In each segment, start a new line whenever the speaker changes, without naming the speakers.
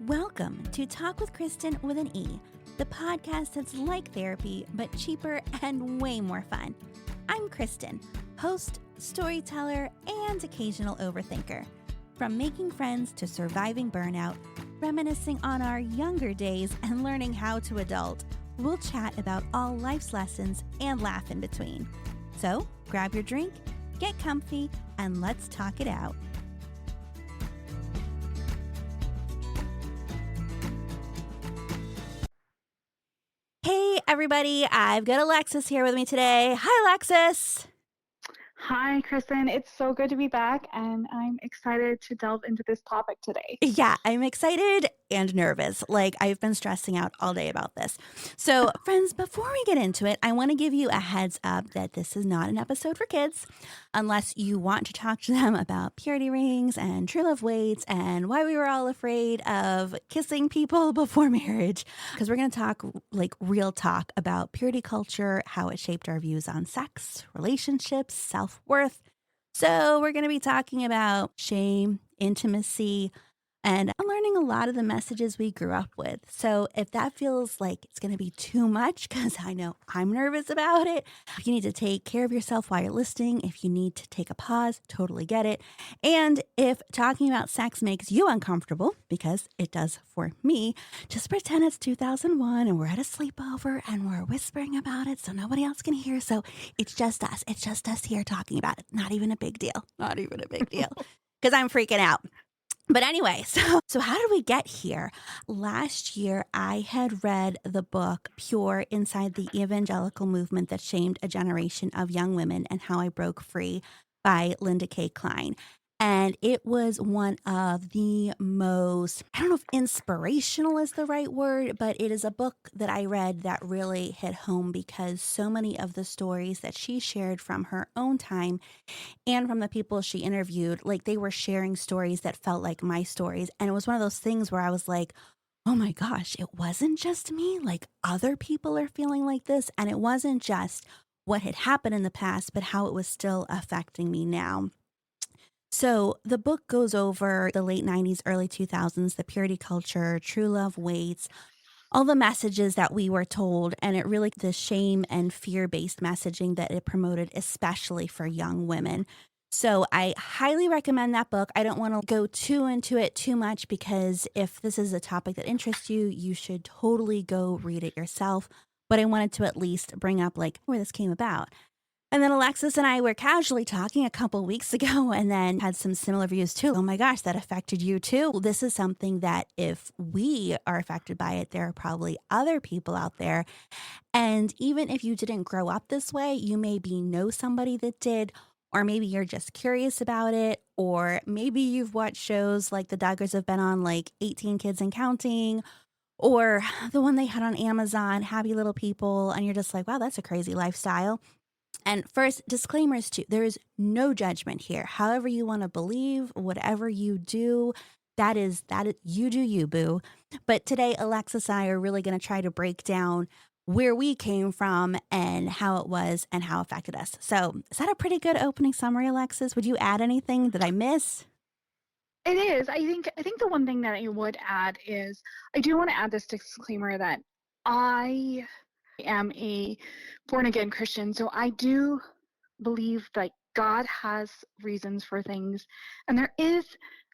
Welcome to Talk with Kristen with an E, the podcast that's like therapy, but cheaper and way more fun. I'm Kristen, host, storyteller, and occasional overthinker. From making friends to surviving burnout, reminiscing on our younger days, and learning how to adult, we'll chat about all life's lessons and laugh in between. So grab your drink, get comfy, and let's talk it out. Hey, everybody. I've got Alexis here with me today. Hi, Alexis.
Hi, Kristen. It's so good to be back, and I'm excited to delve into this topic today.
Yeah, I'm excited and nervous. I've been stressing out all day about this. So, friends, before we get into it, I want to give you a heads up that this is not an episode for kids, unless you want to talk to them about purity rings and true love waits and why we were all afraid of kissing people before marriage. Because we're going to talk real talk about purity culture, how it shaped our views on sex, relationships, self-worth. So we're going to be talking about shame, intimacy, and I'm learning a lot of the messages we grew up with. So if that feels like it's going to be too much, because I know I'm nervous about it, if you need to take care of yourself while you're listening, if you need to take a pause, totally get it. And if talking about sex makes you uncomfortable, because it does for me, just pretend it's 2001 and we're at a sleepover and we're whispering about it so nobody else can hear. So it's just us. It's just us here talking about it. Not even a big deal. Not even a big deal. Because I'm freaking out. But anyway, so how did we get here? Last year, I had read the book Pure Inside the Evangelical Movement That Shamed a Generation of Young Women and How I Broke Free by Linda K. Klein. And it was one of the most, I don't know if inspirational is the right word, but it is a book that I read that really hit home because so many of the stories that she shared from her own time and from the people she interviewed, they were sharing stories that felt like my stories. And it was one of those things where I was like, oh my gosh, it wasn't just me. Other people are feeling like this. And it wasn't just what had happened in the past, but how it was still affecting me now. So the book goes over the late 90s, early 2000s, the purity culture, true love waits, all the messages that we were told, and it really the shame and fear-based messaging that it promoted, especially for young women. So I highly recommend that book. I don't want to go too into it too much because if this is a topic that interests you, you should totally go read it yourself. But I wanted to at least bring up where this came about. And then Alexis and I were casually talking a couple weeks ago and then had some similar views too. Oh my gosh, that affected you too. This is something that if we are affected by it, there are probably other people out there. And even if you didn't grow up this way, you maybe know somebody that did, or maybe you're just curious about it, or maybe you've watched shows like the Duggars have been on, 18 Kids and Counting, or the one they had on Amazon, Happy Little People, and you're just like, wow, that's a crazy lifestyle. And first, disclaimers too, there is no judgment here. However you want to believe, whatever you do, that is you do you, boo. But today, Alexis and I are really going to try to break down where we came from and how it was and how it affected us. So is that a pretty good opening summary, Alexis? Would you add anything that I miss?
It is. I think the one thing that I would add is I do want to add this disclaimer that I am a born-again Christian, so I do believe that God has reasons for things, and there is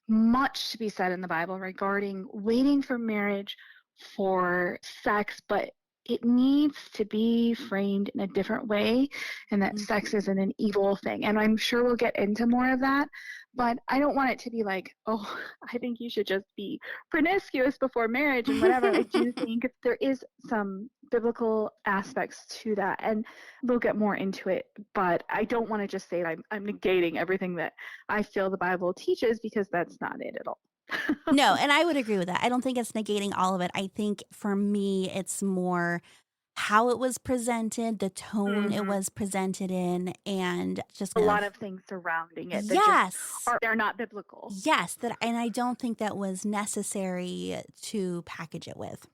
much to be said in the Bible regarding waiting for marriage, for sex, but it needs to be framed in a different way, and that sex isn't an evil thing. And I'm sure we'll get into more of that, but I don't want it to be like, oh, I think you should just be promiscuous before marriage and whatever. I do think there is some biblical aspects to that, and we'll get more into it, but I don't want to just say I'm negating everything that I feel the Bible teaches, because that's not it at all.
No, and I would agree with that. I don't think it's negating all of it. I think for me, it's more how it was presented, the tone it was presented in, and just
a lot of things surrounding it that
yes,
they're not biblical.
Yes, and I don't think that was necessary to package it with.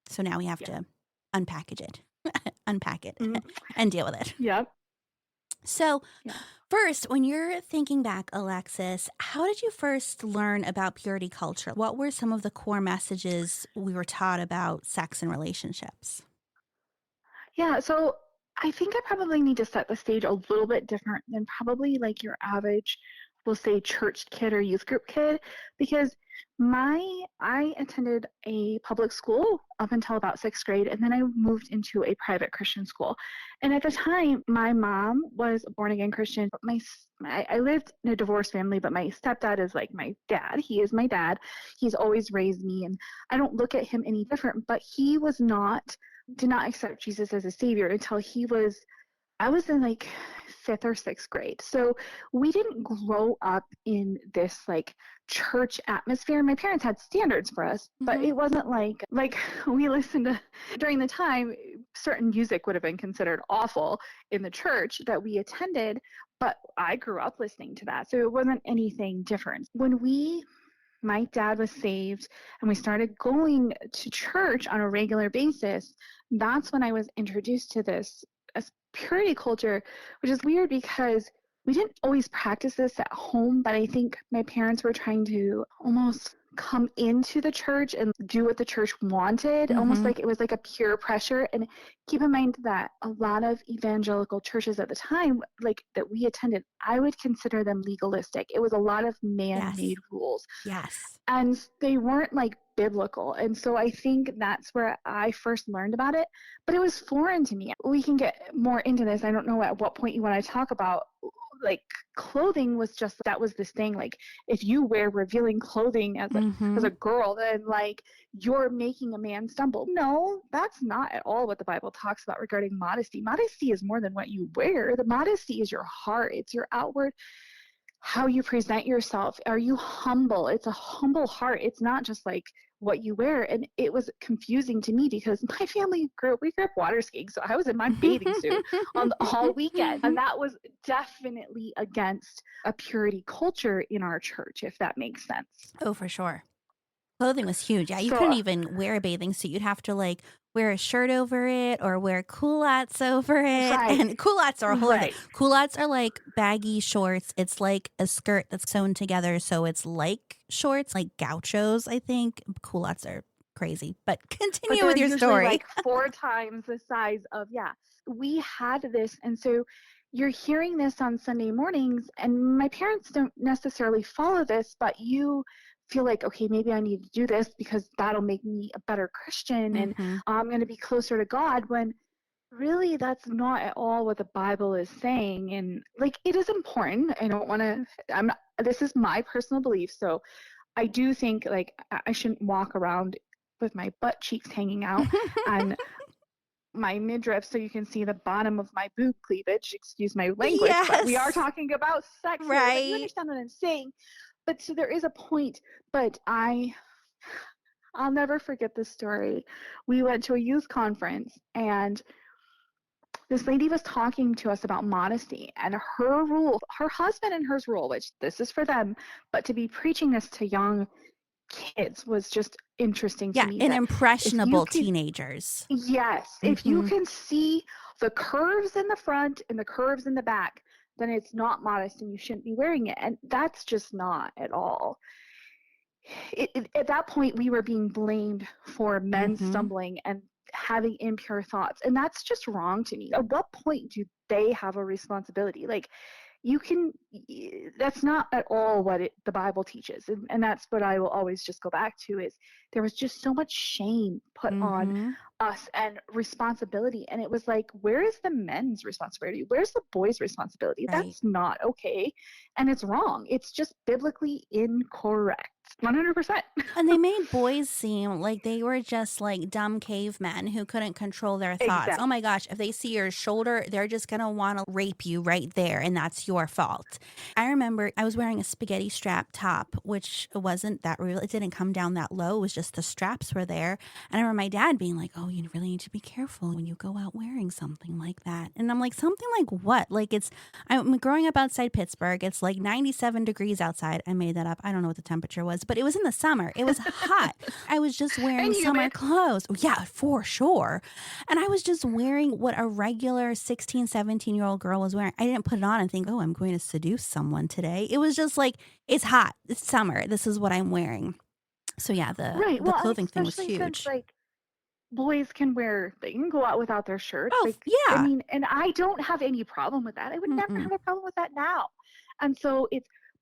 So now we have to unpackage it, unpack it, and deal with it.
Yep.
So,
Yeah.
first, when you're thinking back, Alexis, how did you first learn about purity culture? What were some of the core messages we were taught about sex and relationships?
Yeah, so I think I probably need to set the stage a little bit different than probably like your average, we'll say church kid or youth group kid, because I attended a public school up until about sixth grade, and then I moved into a private Christian school. And at the time, my mom was a born again Christian, but I lived in a divorced family, but my stepdad is like my dad. He is my dad. He's always raised me, and I don't look at him any different. But he was not did not accept Jesus as a savior until I was in like fifth or sixth grade. So we didn't grow up in this like church atmosphere. My parents had standards for us, but
Hmm.
it wasn't like we listened to during the time certain music would have been considered awful in the church that we attended, but I grew up listening to that. So it wasn't anything different. When my dad was saved and we started going to church on a regular basis, that's when I was introduced to this purity culture, which is weird because we didn't always practice this at home, but I think my parents were trying to almost come into the church and do what the church wanted, almost
Hmm.
like it was like a peer pressure. And keep in mind that a lot of evangelical churches at the time, like that we attended, I would consider them legalistic. It was a lot of man-made
Yes.
rules
Yes.
and they weren't like biblical. And so I think that's where I first learned about it, but it was foreign to me. We can get more into this. I don't know at what point you want to talk about like clothing was just that was this thing like if you wear revealing clothing as
Hmm.
a girl then like you're making a man stumble. No, that's not at all what the Bible talks about regarding modesty. Modesty is more than what you wear. The modesty is your heart. It's your outward how you present yourself. Are you humble? It's a humble heart. It's not just like what you wear. And it was confusing to me because my family we grew up water skiing. So I was in my bathing suit on the, all weekend. And that was definitely against a purity culture in our church, if that makes sense.
Oh, for sure. Clothing was huge. Yeah, you couldn't
So,
even wear a bathing suit. You'd have to like wear a shirt over it or wear culottes over it.
right,
And culottes are a whole other thing.
right.
Culottes are like baggy shorts. It's like a skirt that's sewn together. So it's like shorts, like gauchos, I think. Culottes are crazy. But
But
continue
they're
with your
usually
story.
like four times the size of, yeah, we had this. And so you're hearing this on Sunday mornings, and my parents don't necessarily follow this, but you feel like, okay, maybe I need to do this because that'll make me a better Christian and
Hmm.
I'm going to be closer to God when really that's not at all what the Bible is saying. And like it is important. I don't want to, I'm not, this is my personal belief. So I do think like I shouldn't walk around with my butt cheeks hanging out and my midriff so you can see the bottom of my boob cleavage. Excuse my language, but we are
Yes.
talking about sex here. But you
Right.
understand what I'm saying. But so there is a point. But I'll never forget this story. We went to a youth conference and this lady was talking to us about modesty and her rule, her husband and hers rule, which this is for them, but to be preaching this to young kids was just interesting to
Yeah.
me
And
that if you
impressionable
can,
teenagers.
yes, if you
Hmm.
can see the curves in the front and the curves in the back, then it's not modest and you shouldn't be wearing it. And that's just not at all. At that point, we were being blamed for men
Hmm.
stumbling and having impure thoughts. And that's just wrong to me. At what point do they have a responsibility? Like, you can that's not at all what the Bible teaches, and that's what I will always just go back to is there was just so much shame put on
Hmm.
us and responsibility, and it was like, where is the men's responsibility, where's the boys' responsibility?
Right.
That's not okay, and it's wrong. It's just biblically incorrect. 100%.
And they made boys seem like they were just like dumb cavemen who couldn't control their thoughts. Oh
Exactly.
my gosh, if they see your shoulder, they're just going to want to rape you right there, and that's your fault. I remember I was wearing a spaghetti strap top, which wasn't that real. It didn't come down that low. It was just the straps were there. And I remember my dad being like, "Oh, you really need to be careful when you go out wearing something like that." And I'm like, "Something like what?" Like I'm growing up outside Pittsburgh. It's like 97 degrees outside. I made that up. I don't know what the temperature was, but it was in the summer. It was hot. I was just wearing
And
summer
humid.
clothes. Yeah, for sure. And I was just wearing what a regular 16, 17-year-old girl was wearing. I didn't put it on and think, oh, I'm going to seduce someone today. It was just like, it's hot. It's summer. This is what I'm wearing. So yeah,
Right.
the
Well, and
clothing thing was
especially since
huge.
like boys they can go out without their shirts.
Oh,
Like, I
yeah.
mean, and I don't have any problem with that. I would never
Mm-mm.
have a problem with that now. And so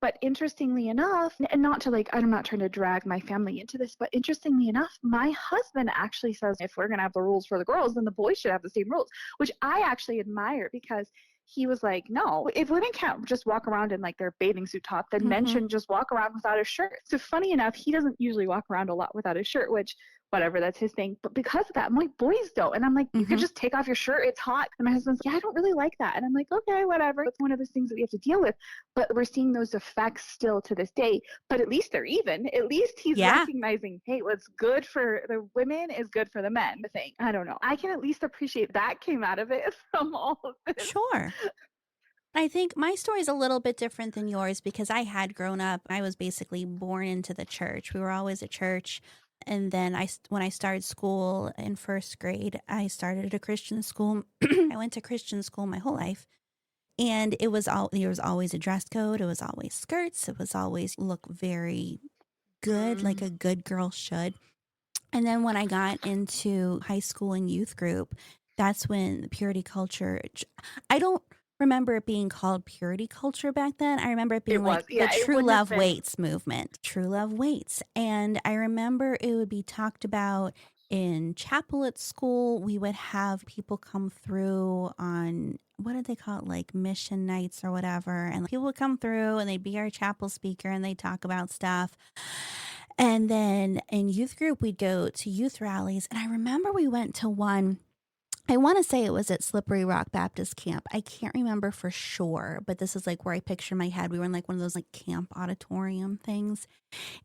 but interestingly enough, and not to like, I'm not trying to drag my family into this, but interestingly enough, my husband actually says if we're going to have the rules for the girls, then the boys should have the same rules, which I actually admire because he was like, no, if women can't just walk around in like their bathing suit top, then men
Mm-hmm.
shouldn't just walk around without a shirt. So funny enough, he doesn't usually walk around a lot without a shirt, which whatever, that's his thing. But because of that, I'm like, boys don't. And I'm like, you could
Mm-hmm.
just take off your shirt. It's hot. And my husband's like, yeah, I don't really like that. And I'm like, okay, whatever. It's one of those things that we have to deal with. But we're seeing those effects still to this day. But at least they're even. At least he's
Yeah,
recognizing, hey, what's good for the women is good for the men. The thing. I don't know. I can at least appreciate that came out of it from all of this.
sure. I think my story is a little bit different than yours because I had grown up. I was basically born into the church. We were always at church. And then when I started school in first grade, I started at a Christian school. I went to Christian school my whole life. And there was always a dress code. It was always skirts. It was always look very good, like
Mm.
a good girl should. And then when I got into high school and youth group, that's when the purity culture, I don't remember it being called purity culture back then. I remember it being
It
like
was.
the
Yeah, it
true
wouldn't have
love
been.
waits movement, true love waits. And I remember it would be talked about in chapel at school. We would have people come through on, what did they call it? Like mission nights or whatever. And people would come through and they'd be our chapel speaker and they'd talk about stuff. And then in youth group, we'd go to youth rallies. And I remember we went to one, I want to say it was at Slippery Rock Baptist Camp. I can't remember for sure, but this is like where I picture in my head. We were in like one of those like camp auditorium things.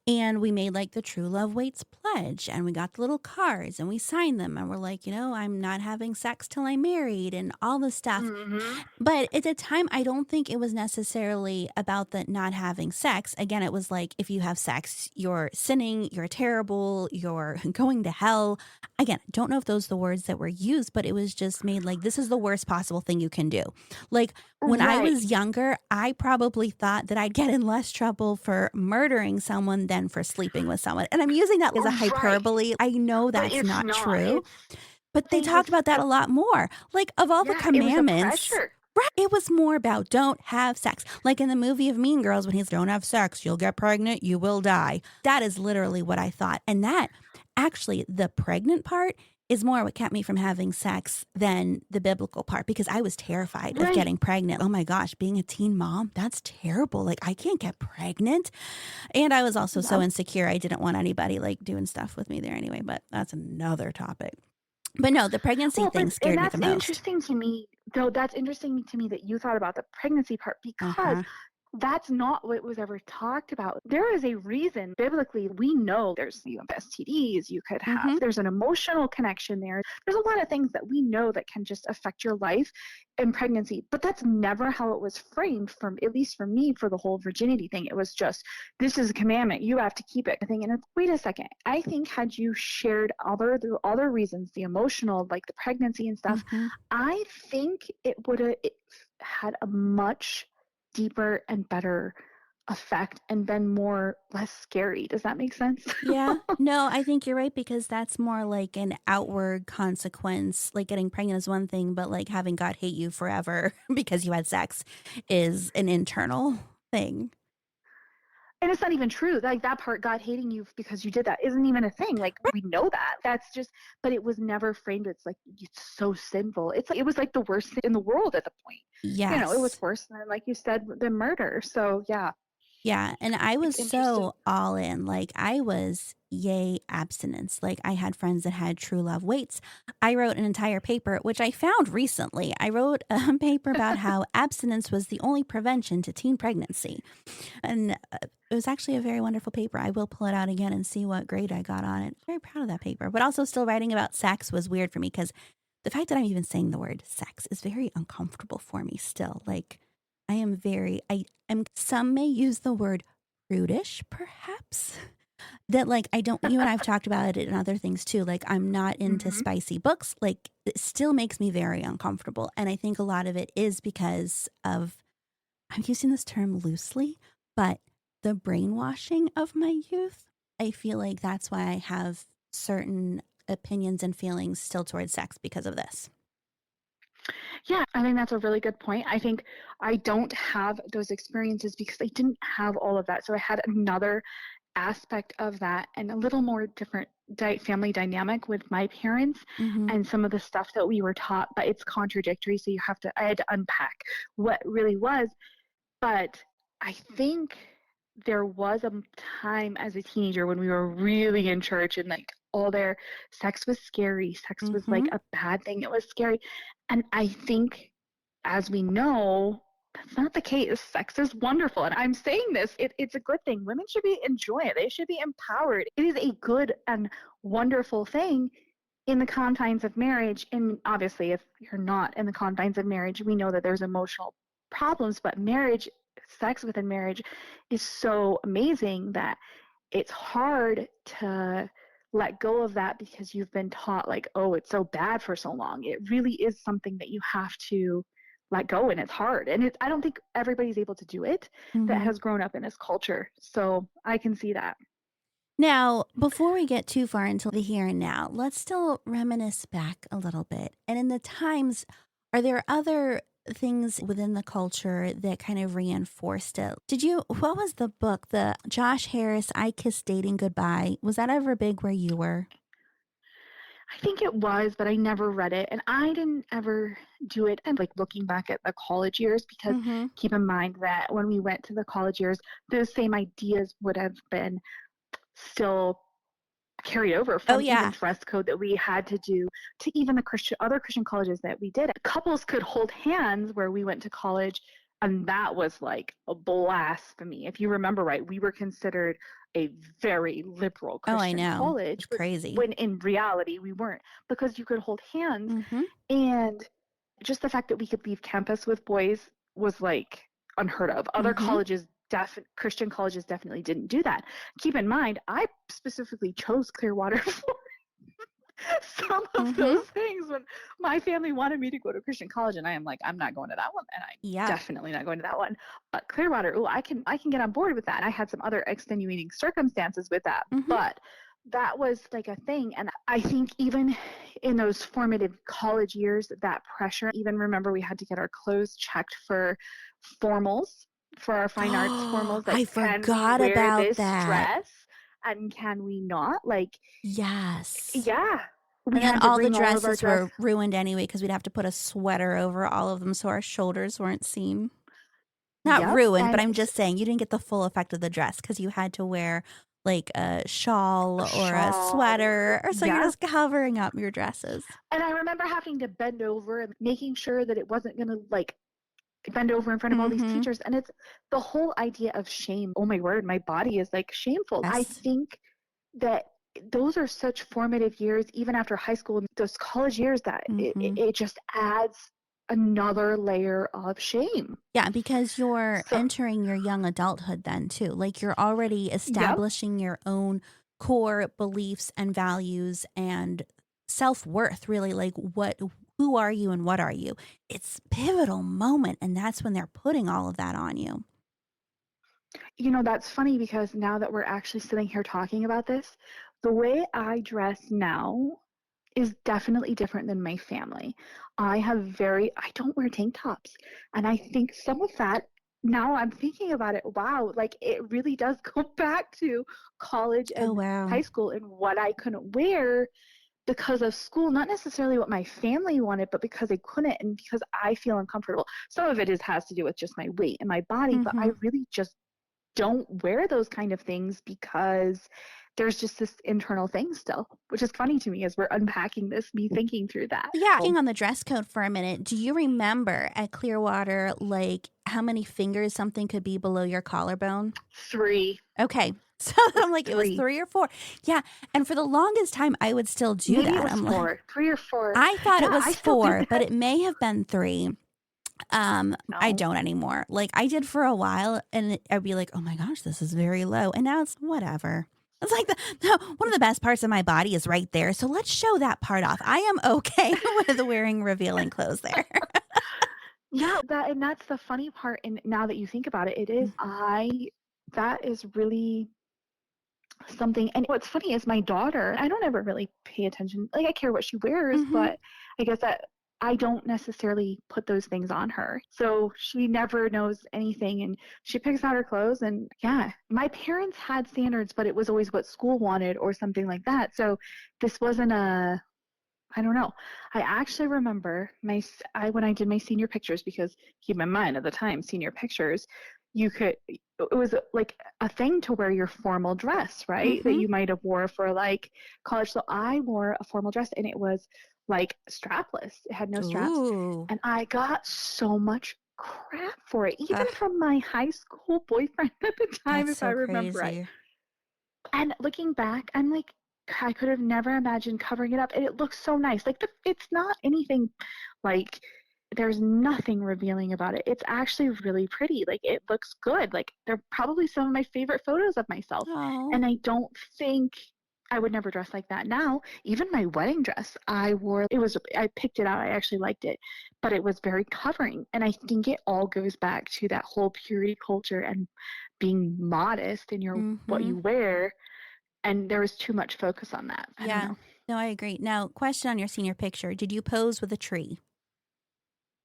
And we made like the True Love Waits pledge and we got the little cards and we signed them. And we're like, I'm not having sex till I'm married and all this stuff.
Mm-hmm.
But at the time, I don't think it was necessarily about the not having sex. Again, it was like, if you have sex, you're sinning, you're terrible, you're going to hell. Again, don't know if those are the words that were used, but it was just made like, this is the worst possible thing you can do. Like when I
Right.
was younger, I probably thought that I'd get in less trouble for murdering someone than for sleeping with someone. And I'm using that as a
Right.
hyperbole. I know
But
that's
it's
not
not.
true.
It's
But they
thing is
talked about that
the
a lot more. Like, of all the
yeah, it was the
commandments,
pressure.
right, it was more about don't have sex. Like in the movie of Mean Girls, when he's don't have sex, you'll get pregnant, you will die. That is literally what I thought. And that actually, the pregnant part is more what kept me from having sex than the biblical part because I was terrified of
Right.
getting pregnant. Oh my gosh, being a teen mom, that's terrible. Like, I can't get pregnant. And I was also so
Yep.
insecure, I didn't want anybody like doing stuff with me there anyway, but that's another topic. But no, the pregnancy
Well,
thing
and
scared me the
that's
most.
interesting to me, though. That's interesting to me that you thought about the pregnancy part because
Uh-huh.
that's not what was ever talked about. There is a reason biblically we know there's STDs, you could have,
Mhm.
there's an emotional connection there. There's a lot of things that we know that can just affect your life in pregnancy, but that's never how it was framed from, at least for me, for the whole virginity thing. It was just, this is a commandment, you have to keep it thing. And it's, wait a second, I think had you shared the other reasons, the emotional, like the pregnancy and stuff,
Mhm.
I think it would have had a much deeper and better effect and been less scary. Does that make sense?
Yeah. No, I think you're right because that's more like an outward consequence. Like getting pregnant is one thing, but like having God hate you forever because you had sex is an internal thing.
And it's not even true. Like that part, God hating you because you did that, isn't even a thing. Like we know that. That's just, but it was never framed. It's like it's so sinful. It's like it was like the worst thing in the world at the point. It was
Yes.
worse than, like you said, the murder. So yeah,
Yeah, and I was
it's interesting.
so all in. Like I was yay abstinence. Like I had friends that had true love weights. I wrote an entire paper, which I found recently. I wrote a paper about how abstinence was the only prevention to teen pregnancy. And it was actually a very wonderful paper. I will pull it out again and see what grade I got on it. Very proud of that paper. But also still writing about sex was weird for me because the fact that I'm even saying the word sex is very uncomfortable for me still. Like I am some may use the word prudish, perhaps. That, like, I don't you and I have talked about it and other things too, like, I'm not into
Hmm.
spicy books, like, it still makes me very uncomfortable, and I think a lot of it is because of I'm using this term loosely, but the brainwashing of my youth. I feel like that's why I have certain opinions and feelings still towards sex because of this.
Yeah, I think that's a really good point. I think I don't have those experiences because I didn't have all of that. So I had another aspect of that and a little more different family dynamic with my parents
Mhm.
and some of the stuff that we were taught, but it's contradictory. So I had to unpack what really was. But I think there was a time as a teenager when we were really in church and like all their sex was scary. Sex was like
Mhm.
a bad thing. It was scary. And I think, as we know, that's not the case. Sex is wonderful. And I'm saying this, it's a good thing. Women should be enjoying it, they should be empowered. It is a good and wonderful thing in the confines of marriage. And obviously, if you're not in the confines of marriage, we know that there's emotional problems, but marriage, sex within marriage is so amazing that it's hard to let go of that because you've been taught like, oh, it's so bad for so long. It really is something that you have to let go, and it's hard. And I don't think everybody's able to do it that
Mhm.
has grown up in this culture. So I can see that.
Now, before we get too far into the here and now, let's still reminisce back a little bit. And in the times, are there other things within the culture that kind of reinforced it? What was the book, the Josh Harris, I Kissed Dating Goodbye? Was that ever big where you were?
I think it was, but I never read it. And I didn't ever do it. And like looking back at the college years, because
Mm-hmm.
keep in mind that when we went to the college years, those same ideas would have been still carried over
Oh,
from even
yeah.
dress code that we had to do to even the other Christian colleges that we did. Couples could hold hands where we went to college, and that was like a blasphemy. If you remember right, we were considered a very liberal
Oh, I
Christian
know.
college
It's crazy.
when in reality we weren't, because you could hold hands.
Mm-hmm.
And just the fact that we could leave campus with boys was like unheard of. Other
Mm-hmm.
colleges, Christian colleges, definitely didn't do that. Keep in mind, I specifically chose Clearwater for some of
Mm-hmm.
those things when my family wanted me to go to Christian college, and I am like, I'm not going to that one, and I'm
Yeah.
definitely not going to that one. But Clearwater, oh, I can get on board with that. I had some other extenuating circumstances with that,
Mm-hmm.
but that was like a thing. And I think even in those formative college years, that pressure, even remember we had to get our clothes checked for formals, for our fine arts
Oh,
formals, like
I
can we
forgot
wear
about
this
that.
dress and can we not? Like,
Yes.
yeah, we
And then
had to
all the
bring all of our
dresses
dress.
were ruined anyway because we'd have to put a sweater over all of them so our shoulders weren't seen. Not
Yep,
ruined, but
and
I'm just saying you didn't get the full effect of the dress because you had to wear like a
a
shawl or a
shawl.
sweater, or so you're
Yep.
just covering up your dresses.
And I remember having to bend over and making sure that it wasn't going to like bend over in front of all these
Mm-hmm.
teachers. And it's the whole idea of shame. Oh my word, my body is like shameful. I
Yes.
think that those are such formative years, even after high school, those college years, that
Mm-hmm.
it just adds another layer of shame.
Yeah, because you're
So,
entering your young adulthood then too. Like you're already
yep.
establishing your own core beliefs and values and self-worth, really. Like who are you and what are you? It's pivotal moment and that's when they're putting all of that on you.
You know, that's funny because now that we're actually sitting here talking about this, the way I dress now is definitely different than my family. I don't wear tank tops. And I think some of that, now I'm thinking about it, wow, like it really does go back to college
Oh
and
wow.
high school and what I couldn't wear because of school, not necessarily what my family wanted, but because they couldn't and because I feel uncomfortable. Some of it has to do with just my weight and my body, but I
Mhm.
really just don't wear those kind of things because there's just this internal thing still, which is funny to me as we're unpacking this, me thinking through that.
Yeah, on the dress code for a minute. Do you remember at Clearwater like how many fingers something could be below your collarbone?
Three.
Okay. So
It was
I'm like, it was
three.
3 or 4. Yeah, and for the longest time, I would still do
Maybe it
that.
was
I'm like
four, 3 or 4.
I thought it
Yeah, I
was
still do
4, but
that.
it may have been 3. I
No.
don't anymore. Like I did for a while and I'd be like, "Oh my gosh, this is very low." And now it's whatever. It's like one of the best parts of my body is right there. So let's show that part off. I am okay with wearing revealing clothes there.
Yeah, that's the funny part, and now that you think about it, it is that is really something. And what's funny is my daughter, I don't ever really pay attention. Like I care what she wears,
Mhm.
but I guess that I don't necessarily put those things on her. So she never knows anything and she picks out her clothes and yeah, my parents had standards, but it was always what school wanted or something like that. So this wasn't a I don't know. I actually remember when I did my senior pictures because keep in mind at the time senior pictures you could it was like a thing to wear your formal dress, right? That
Mhm.
you might have wore for like college. So I wore a formal dress and it was like strapless. It had no straps
Ooh.
and I got so much crap for it even
Ugh,
from my high school boyfriend at the time
that's
if I
so
remember right.
crazy.
And looking back, I'm like, I could have never imagined covering it up. And it looks so nice. Like it's not anything like there's nothing revealing about it. It's actually really pretty. Like it looks good. Like they're probably some of my favorite photos of myself.
Oh.
And I don't think I would never dress like that now. Even my wedding dress, I picked it out. I actually liked it, but it was very covering. And I think it all goes back to that whole purity culture and being modest in your what
Mhm.
you wear and there was too much focus on that. I don't
Yeah.
know.
No, I agree. Now, question on your senior picture. Did you pose with a tree?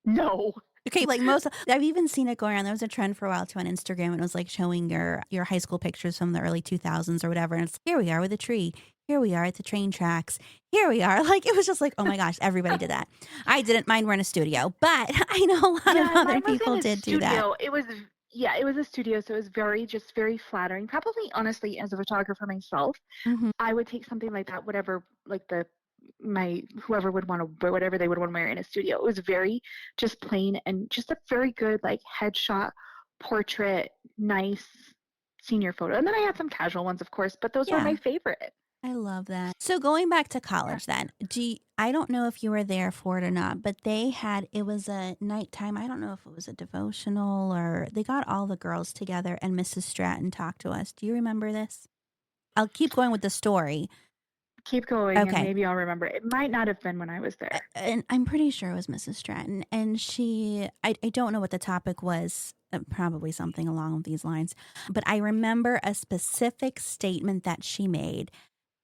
No.
Okay, like most I've even seen it going around. There was a trend for a while too on Instagram, and it was like showing your high school pictures from the early 2000s or whatever. And it's here we are with a tree. Here we are at the train tracks. Here we are. Like it was just like, oh my gosh, everybody did that. I didn't mind we're in a studio, but I know a lot of
Yeah,
other
mine was in
people
a
did do that.
studio. It was a studio, so it was very flattering. Probably honestly, as a photographer myself,
Hmm.
I would take something like that, whatever like the my whoever would want to wear whatever they would want to wear in a studio. It was very just plain and just a very good like headshot, portrait, nice senior photo. And then I had some casual ones, of course, but those were my
Yeah.
favorite.
I love that. So going back to
Yeah.
college then, I don't know if you were there for it or not, but it was a nighttime. I don't know if it was a devotional or they got all the girls together and Mrs. Stratton talked to us. Do you remember this? I'll keep going with the story.
Keep going and
Okay.
maybe I'll remember. It might not have been when I was there.
And I'm pretty sure it was Mrs. Stratton. And I don't know what the topic was, probably something along these lines, but I remember a specific statement that she made.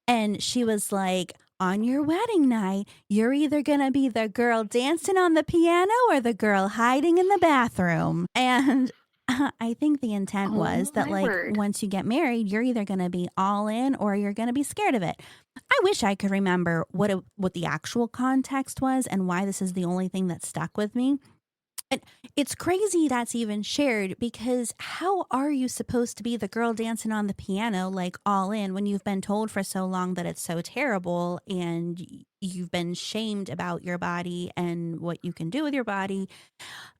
And she was like, on your wedding night, you're either going to be the girl dancing on the piano or the girl hiding in the bathroom. And I think the intent was
Oh
that,
my
like,
word.
once you get married, you're either going to be all in or you're going to be scared of it. I wish I could remember what the actual context was and why this is the only thing that stuck with me. And it's crazy that's even shared because how are you supposed to be the girl dancing on the piano, like all in, when you've been told for so long that it's so terrible and you've been shamed about your body and what you can do with your body?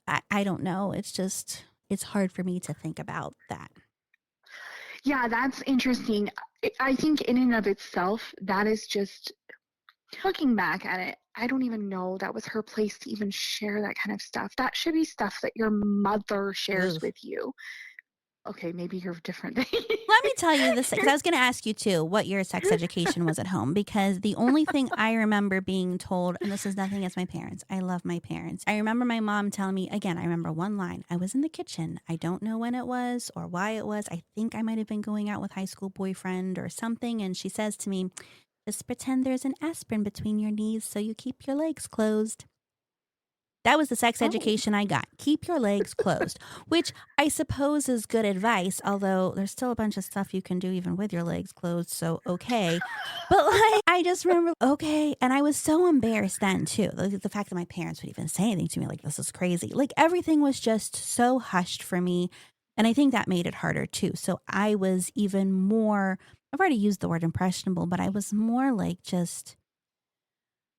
I don't know. It's hard for me to think about that.
Yeah, that's interesting. I think in and of itself, that is just looking back at it, I don't even know that was her place to even share that kind of stuff. That should be stuff that your mother shares
Ugh.
with you. Okay, maybe you're different.
Let me tell you this because I was going to ask you too what your sex education was at home because the only thing I remember being told, and this is nothing against my parents, I love my parents. I remember my mom telling me, again, I remember one line. I was in the kitchen. I don't know when it was or why it was. I think I might have been going out with high school boyfriend or something. And she says to me, just pretend there's an aspirin between your knees so you keep your legs closed. That was the sex
Oh,
education I got. Keep your legs closed, which I suppose is good advice, although there's still a bunch of stuff you can do even with your legs closed. So, okay. But like, I just remember, okay. And I was so embarrassed then too. The fact that my parents would even say anything to me like, this is crazy. Like everything was just so hushed for me. And I think that made it harder too. So I was even more, I've already used the word impressionable, but I was more like just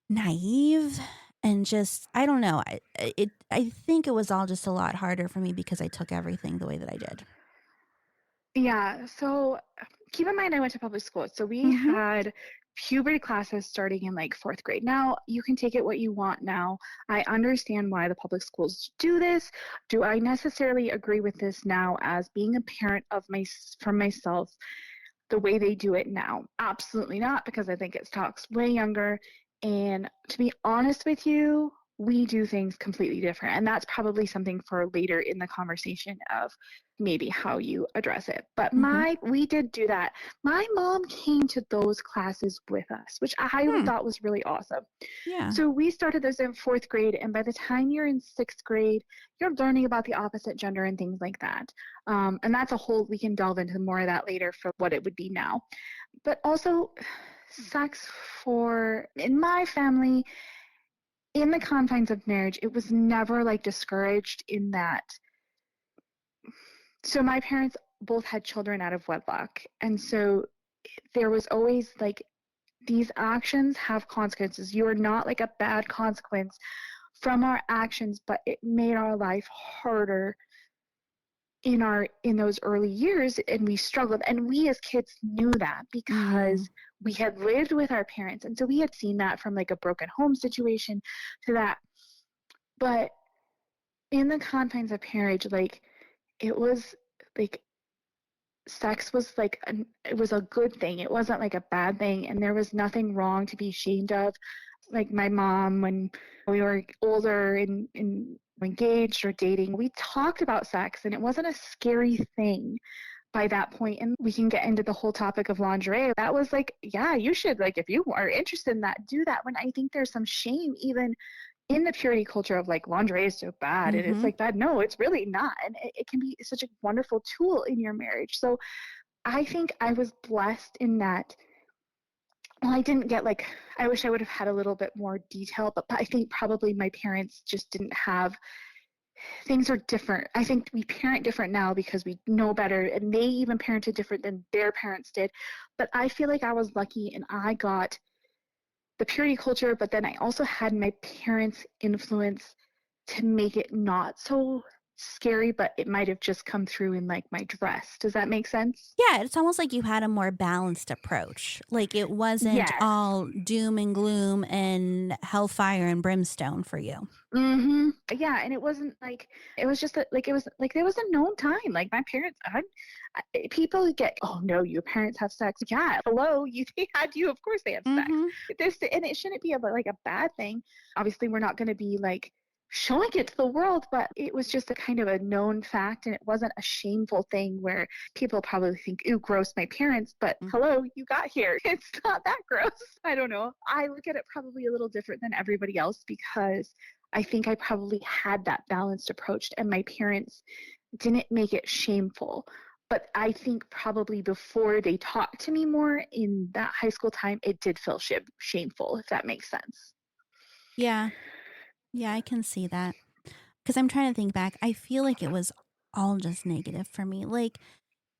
naive and just I don't know. I think it was all just a lot harder for me because I took everything the way that I did.
yeah. So keep in mind I went to public school. So we
Mm-hmm.
had puberty classes starting in like fourth grade. Now you can take it what you want now. I understand why the public schools do this. Do I necessarily agree with this now as being a parent of my from myself the way they do it now? Absolutely not, because I think it starts way younger. And to be honest with you, we do things completely different. And that's probably something for later in the conversation of maybe how you address it. But
Mm-hmm.
we did do that. My mom came to those classes with us, which I
Hmm.
thought was really awesome.
Yeah.
So we started those in fourth grade, and by the time you're in sixth grade, you're learning about the opposite gender and things like that. And that's a whole, we can delve into more of that later for what it would be now. But also, sex for, in my family, in the confines of marriage, it was never like discouraged in that. So my parents both had children out of wedlock. And so there was always like, these actions have consequences. You are not like a bad consequence from our actions, but it made our life harder in those early years, and we struggled, and we as kids knew that
Mm.
because we had lived with our parents, and so we had seen that from like a broken home situation to that. But in the confines of marriage, like it was like sex was like it was a good thing. It wasn't like a bad thing, and there was nothing wrong to be ashamed of. Like my mom, when we were older and engaged or dating, we talked about sex, and it wasn't a scary thing by that point. And we can get into the whole topic of lingerie. That was like, yeah, you should, like, if you are interested in that, do that. When I think there's some shame even in the purity culture of like lingerie is so bad and it's
Mm-hmm.
like that. No, it's really not. And it can be such a wonderful tool in your marriage. So I think I was blessed in that. Well, I didn't get like, I wish I would have had a little bit more detail, but I think probably my parents just didn't have, things are different. I think we parent different now because we know better, and they even parented different than their parents did. But I feel like I was lucky and I got the purity culture, but then I also had my parents' influence to make it not so scary, but it might have just come through in like my dress. Does that make sense?
Yeah, it's almost like you had a more balanced approach. Like it wasn't
Yes.
all doom and gloom and hellfire and brimstone for you.
Yeah, and it wasn't like, it was just like it was like there was a known time. Like my parents, people get, oh no, your parents have sex. Yeah, hello, they had you. Of course they have sex.
Mm-hmm.
This, and it shouldn't be like a bad thing. Obviously, we're not going to be like showing it to the world, but it was just a kind of a known fact, and it wasn't a shameful thing where people probably think, ooh, gross, my parents. But hello, you got here. It's not that gross. I don't know. I look at it probably a little different than everybody else because I think I probably had that balanced approach, and my parents didn't make it shameful. But I think probably before they talked to me more in that high school time, it did feel shameful, if that makes sense.
Yeah. Yeah, I can see that. Because I'm trying to think back. I feel like it was all just negative for me. Like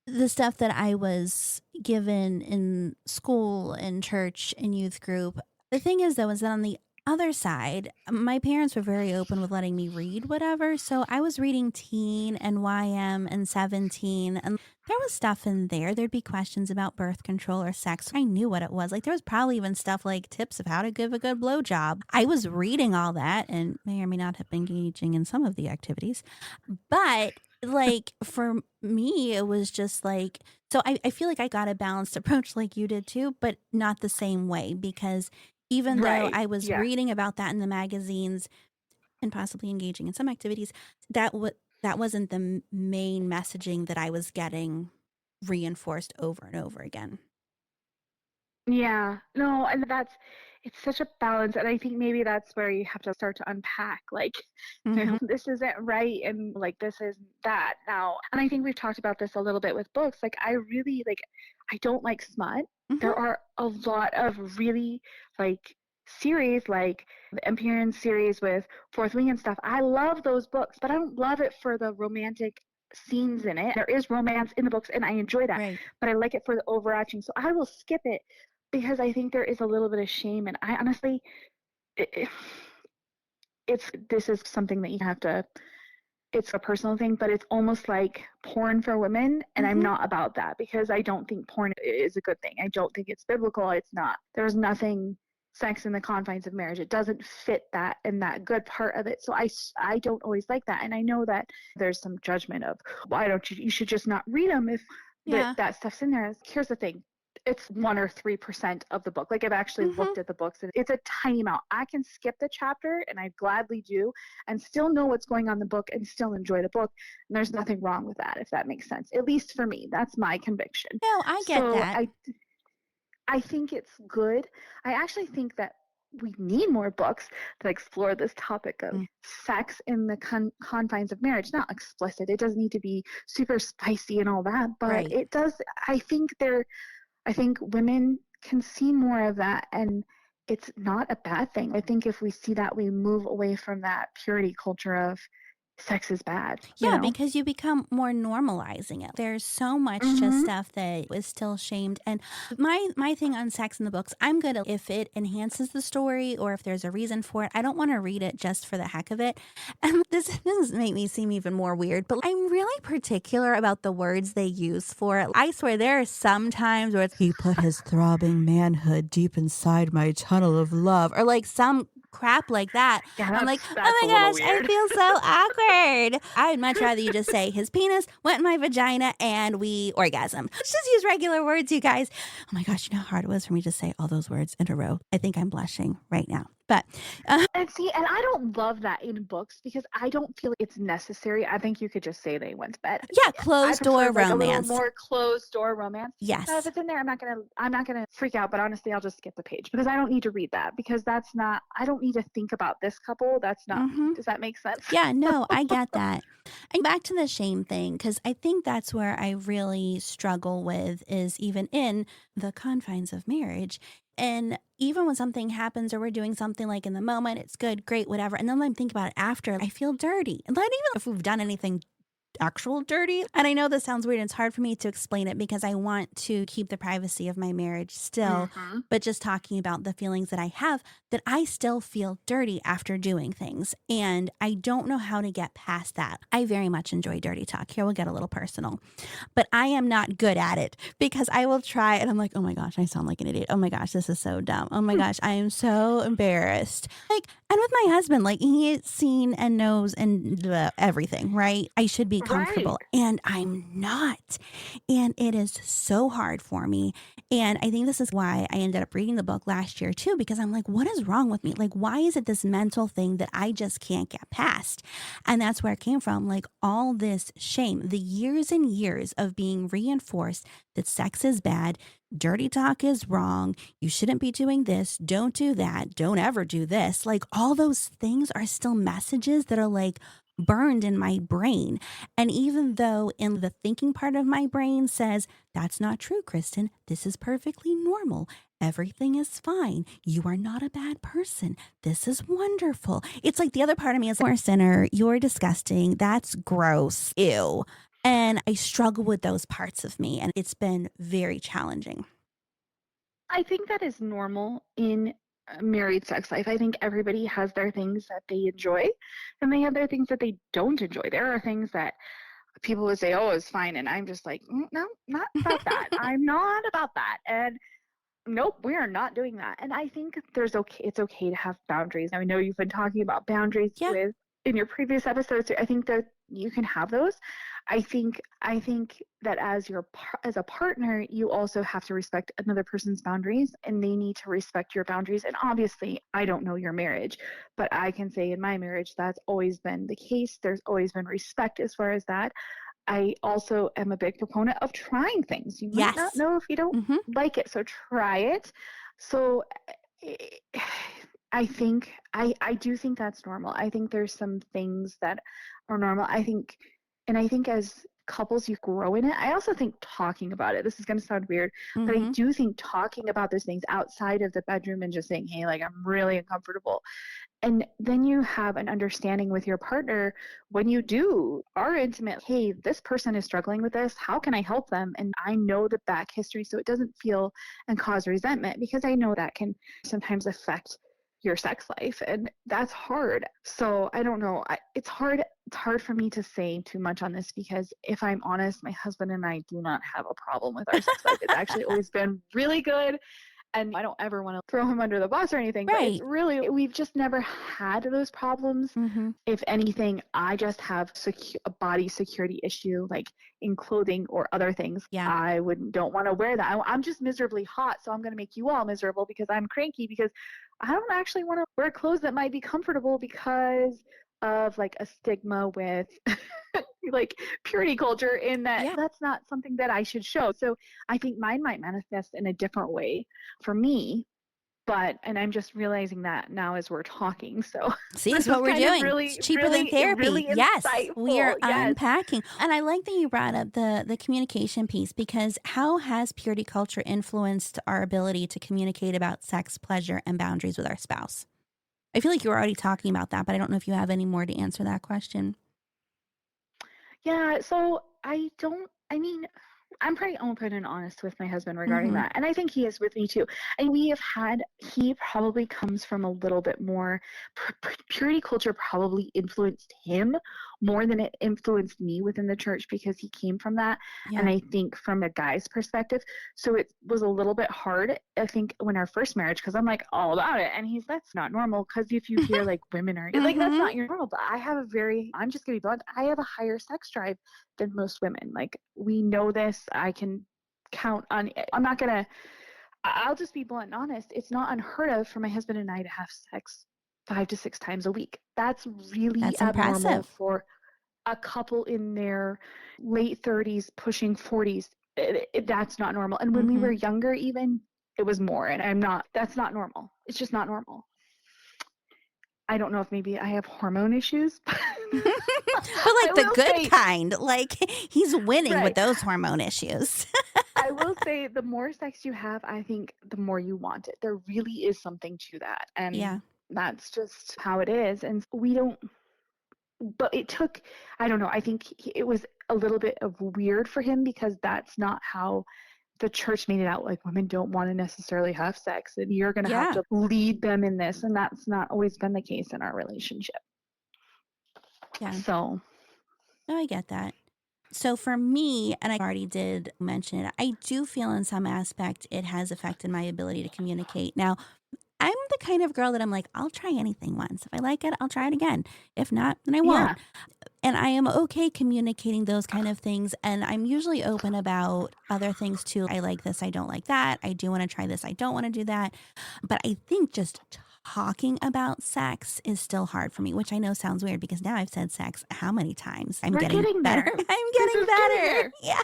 the stuff that I was given in school and church and youth group. The thing is, though, is that on the other side, my parents were very open with letting me read whatever. So I was reading Teen and YM and 17, and there was stuff in there. There'd be questions about birth control or sex. I knew what it was. Like there was probably even stuff like tips of how to give a good blowjob. I was reading all that and may or may not have been engaging in some of the activities. But like for me, it was just like, so I feel like I got a balanced approach like you did too, but not the same way because even though
Right.
I was
Yeah.
reading about that in the magazines and possibly engaging in some activities, that wasn't the main messaging that I was getting reinforced over and over again.
Yeah, no, and it's such a balance. And I think maybe that's where you have to start to unpack, like,
Mm-hmm.
this isn't right and like this isn't that now. And I think we've talked about this a little bit with books. Like, I really like, I don't like smut. There
Mm-hmm.
are a lot of really like series, like the Empyrean series with Fourth Wing and stuff. I love those books, but I don't love it for the romantic scenes in it. There is romance in the books, and I enjoy that,
Right.
but I like it for the overarching. So I will skip it because I think there is a little bit of shame. And I honestly, it, it's this is something that you have to it's a personal thing, but it's almost like porn for women. And I'm
Mm-hmm.
not about that because I don't think porn is a good thing. I don't think it's biblical. It's not. There's nothing sex in the confines of marriage. It doesn't fit that and that good part of it. So I don't always like that. And I know that there's some judgment of why don't you should just not read them if
Yeah.
that stuff's in there. Here's the thing. It's 1 or 3% of the book. Like I've actually
Mm-hmm.
looked at the books and it's a tiny amount. I can skip the chapter and I gladly do and still know what's going on in the book and still enjoy the book. And there's nothing wrong with that, if that makes sense. At least for me, that's my conviction.
No, I get
So
that.
I think it's good. I actually think that we need more books that explore this topic of sex in the confines of marriage. Not explicit. It doesn't need to be super spicy and all that, but
Right.
it does. I think women can see more of that, and it's not a bad thing. I think if we see that, we move away from that purity culture of sex is bad, you
Yeah,
know?
because you become more normalizing it. There's so much just
Mm-hmm.
stuff that is still shamed. And my thing on sex in the books, I'm good if it enhances the story or if there's a reason for it. I don't want to read it just for the heck of it. And this doesn't make me seem even more weird, but I'm really particular about the words they use for it. I swear there are some times where it's he put his throbbing manhood deep inside my tunnel of love, or like some crap like that.
Yeah,
I'm like,
that's
oh
a
my
little
gosh, I
weird.
feel so awkward. I'd much rather you just say his penis went in my vagina and we orgasm. Let's just use regular words, you guys. Oh my gosh, you know how hard it was for me to say all those words in a row? I think I'm blushing right now. But
And see, and I don't love that in books because I don't feel it's necessary. I think you could just say they went to bed.
yeah,
I
closed
prefer
door
like a little
romance.
more closed door romance. Now, if
Yes.
it's in there, I'm not gonna freak out. But honestly, I'll just skip the page because I don't need to read that because that's not. I don't need to think about this couple. That's not me.
Mm-hmm.
Does that make sense?
Yeah, no, I get that. And back to the shame thing, because I think that's where I really struggle with is even in the confines of marriage. And even when something happens or we're doing something like in the moment, it's good, great, whatever. And then I'm thinking about it after, I feel dirty. And not even if we've done anything actual dirty. And I know this sounds weird. And it's hard for me to explain it because I want to keep the privacy of my marriage still.
Mm-hmm.
But just talking about the feelings that I have, that I still feel dirty after doing things. And I don't know how to get past that. I very much enjoy dirty talk. Here, we'll get a little personal. But I am not good at it because I will try and I'm like, oh my gosh, I sound like an idiot. Oh my gosh, this is so dumb. Oh my gosh, I am so embarrassed. Like, and with my husband, like he's seen and knows and everything, right? I should be
Right.
comfortable and I'm not. And it is so hard for me. And I think this is why I ended up reading the book last year too, because I'm like, what is wrong with me? Like, why is it this mental thing that I just can't get past? And that's where it came from. Like all this shame, the years and years of being reinforced that sex is bad, dirty talk is wrong, you shouldn't be doing this, don't do that, don't ever do this. Like all those things are still messages that are like burned in my brain. And even though in the thinking part of my brain says, that's not true, Kristen, this is perfectly normal. Everything is fine. You are not a bad person. This is wonderful. It's like the other part of me is, you're a sinner. You're disgusting. That's gross. Ew. And I struggle with those parts of me. And it's been very challenging.
I think that is normal in married sex life. I think everybody has their things that they enjoy and they have their things that they don't enjoy. There are things that people would say, oh, it's fine. And I'm just like, no, not about that. I'm not about that. And nope, we are not doing that. And I think it's okay to have boundaries. I know you've been talking about boundaries
Yeah.
with in your previous episodes. I think that you can have those. I think that as a partner, you also have to respect another person's boundaries and they need to respect your boundaries. And obviously, I don't know your marriage, but I can say in my marriage that's always been the case. There's always been respect as far as that. I also am a big proponent of trying things. You might not
Yes.
know if you don't
Mm-hmm.
like it, so try it. So eh, I do think that's normal. I think there's some things that are normal. I think as couples you grow in it. I also think talking about it. This is going to sound weird, but I
Mm-hmm.
do think talking about those things outside of the bedroom and just saying, "Hey, like I'm really uncomfortable." And then you have an understanding with your partner when you are intimate. Hey, this person is struggling with this. How can I help them? And I know the back history so it doesn't feel and cause resentment because I know that can sometimes affect your sex life, and that's hard. So I don't know. It's hard for me to say too much on this, because if I'm honest, my husband and I do not have a problem with our sex life. It's actually always been really good. And I don't ever want to throw him under the bus or anything, but it's
Right.
really, we've just never had those problems.
Mm-hmm.
If anything, I just have a body security issue, like in clothing or other things.
Yeah.
I don't want to wear that. I'm just miserably hot, so I'm going to make you all miserable because I'm cranky, because I don't actually want to wear clothes that might be comfortable because of like a stigma with like purity culture, in that that's not something that I should show. So I think mine might manifest in a different way for me, and I'm just realizing that now as we're talking. So
See,
this
it's what
is
we're
kind of
doing.
really,
It's cheaper than
really,
therapy.
really
Yes, we are
insightful. Yes.
unpacking. And I like that you brought up the communication piece, because how has purity culture influenced our ability to communicate about sex, pleasure, and boundaries with our spouse? I feel like you were already talking about that, but I don't know if you have any more to answer that question.
Yeah, so I'm pretty open and honest with my husband regarding that. And I think he is with me too. And he probably comes from a little bit more, purity culture probably influenced him more than it influenced me within the church, because he came from that.
Yeah.
And I think from a guy's perspective, so it was a little bit hard, I think, when our first marriage, because I'm like all about it. And that's not normal. Because if you hear like women are like, that's not your normal. But I'm just going to be blunt, I have a higher sex drive than most women. Like, we know this. I can count on, I'll just be blunt and honest. It's not unheard of for my husband and I to have sex 5 to 6 times a week. That's really abnormal
impressive
for a couple in their late 30s, pushing 40s. That's not normal. And when we were younger, even, it was more. And that's not normal. It's just not normal. I don't know if maybe I have hormone issues.
But like the good kind. Like, he's winning with those hormone issues.
I will say, the more sex you have, I think the more you want it. There really is something to that. And that's just how it is. And but it took, I don't know, I think it was a little bit of weird for him, because that's not how the church made it out. Like, women don't want to necessarily have sex, and you're going to have to lead them in this. And that's not always been the case in our relationship.
Yeah.
So.
Oh, I get that. So for me, and I already did mention it, I do feel in some aspect it has affected my ability to communicate. Now, I'm the kind of girl that I'm like, I'll try anything once. If I like it, I'll try it again. If not, then I won't. And I am okay communicating those kind of things. And I'm usually open about other things too. I like this. I don't like that. I do want to try this. I don't want to do that. But I think just talking about sex is still hard for me, which I know sounds weird, because now I've said sex how many times?
We're getting
better.
There.
I'm getting better. Yeah.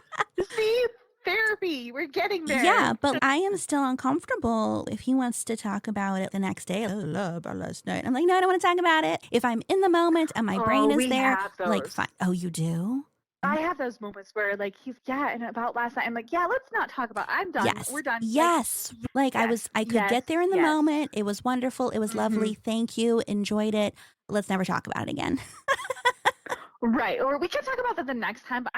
See? Therapy. We're getting there.
Yeah, but I am still uncomfortable if he wants to talk about it the next day. I love about last night. I'm like, no, I don't want to talk about it. If I'm in the moment and my brain is there, like, fine. Oh, you do?
I have those moments where, like, and about last night, I'm like, let's not talk about it. I'm done.
Yes.
We're done.
Yes. I could get there in the moment. It was wonderful. It was lovely. Thank you. Enjoyed it. Let's never talk about it again.
Right. Or we can talk about that the next time, but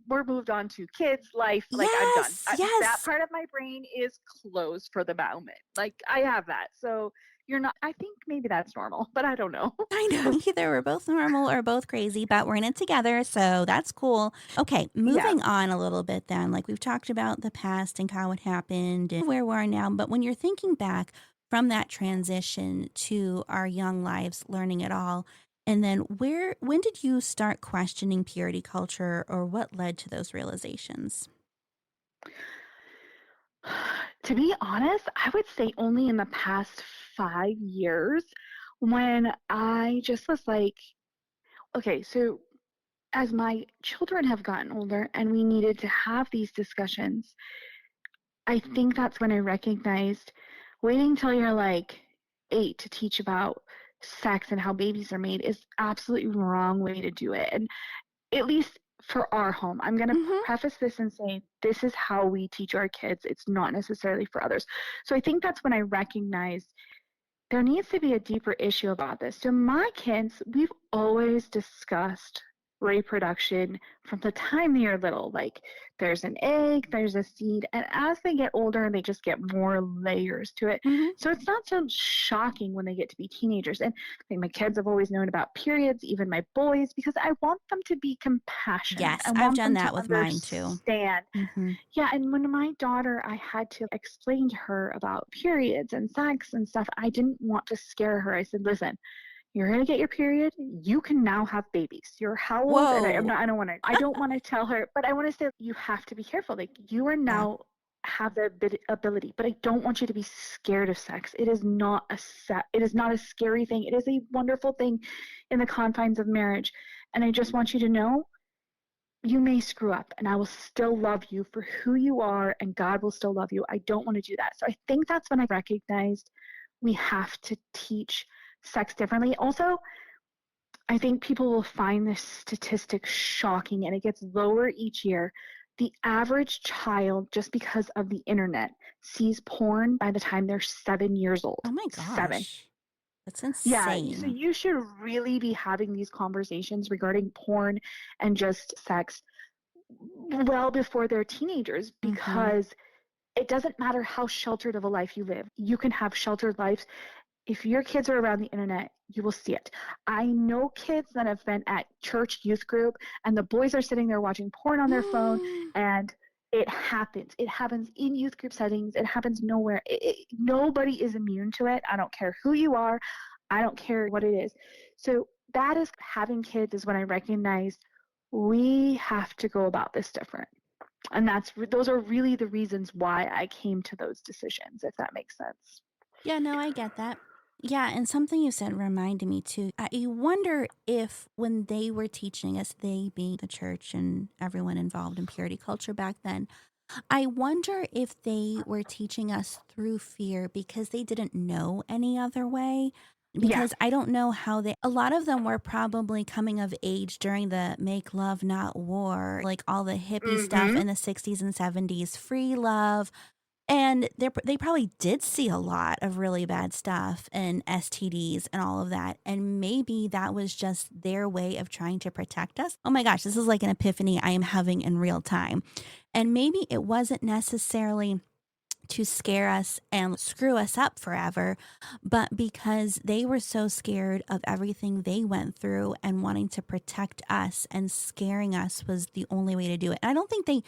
we're moved on to kids, life. Like, I'm done. That part of my brain is closed for the moment. Like, I have that. So you're not, I think maybe that's normal, but I don't know.
I know. Either we're both normal or both crazy, but we're in it together. So that's cool. Okay. Moving on a little bit then. Like, we've talked about the past and how it happened and where we are now. But when you're thinking back from that transition to our young lives, learning it all, and then when did you start questioning purity culture, or what led to those realizations?
To be honest, I would say only in the past 5 years, when I just was like, okay, so as my children have gotten older and we needed to have these discussions, I think that's when I recognized waiting till you're like 8 to teach about sex and how babies are made is absolutely wrong way to do it. And at least for our home, I'm going to preface this and say, this is how we teach our kids. It's not necessarily for others. So I think that's when I recognized there needs to be a deeper issue about this. So my kids, we've always discussed reproduction from the time they are little. Like there's an egg, there's a seed, and as they get older, they just get more layers to it.
Hmm.
So it's not so shocking when they get to be teenagers. And I think my kids have always known about periods, even my boys, because I want them to be compassionate. I
Yes, I've
want
done
them to
that with mine too.
understand.
Hmm.
Yeah, and when my daughter, I had to explain to her about periods and sex and stuff. I didn't want to scare her. I said, listen, you're going to get your period. You can now have babies. You're how old? And I'm
Whoa.
not, I don't want to tell her, but I want to say you have to be careful. Like you are
Yeah.
now have the ability, but I don't want you to be scared of sex. It is not it is not a scary thing. It is a wonderful thing in the confines of marriage. And I just want you to know you may screw up and I will still love you for who you are and God will still love you. I don't want to do that. So I think that's when I recognized we have to teach sex differently. Also, I think people will find this statistic shocking and it gets lower each year. The average child, just because of the internet, sees porn by the time they're 7 years old.
Oh my
7.
gosh. That's
Yeah, so
insane.
you should really be having these conversations regarding porn and just sex well before they're teenagers
Hmm.
because it doesn't matter how sheltered of a life you live. You can have sheltered lives. If your kids are around the internet, you will see it. I know kids that have been at church youth group and the boys are sitting there watching porn on their phone and it happens. It happens in youth group settings. It happens nowhere. Nobody is immune to it. I don't care who you are. I don't care what it is. So that is having kids is when I recognized we have to go about this different. And those are really the reasons why I came to those decisions, if that makes sense.
Yeah, no, I get that. Yeah, and something you said reminded me too. I wonder if when they were teaching us, they being the church and everyone involved in purity culture back then, I wonder if they were teaching us through fear because they didn't know any other way.
Yeah.
Because I don't know how a lot of them were probably coming of age during the make love, not war, like all the hippie stuff
Mm-hmm.
in the 60s and 70s, free love. And they probably did see a lot of really bad stuff and STDs and all of that. And maybe that was just their way of trying to protect us. Oh my gosh, this is like an epiphany I am having in real time. And maybe it wasn't necessarily to scare us and screw us up forever, but because they were so scared of everything they went through and wanting to protect us, and scaring us was the only way to do it. And I don't think they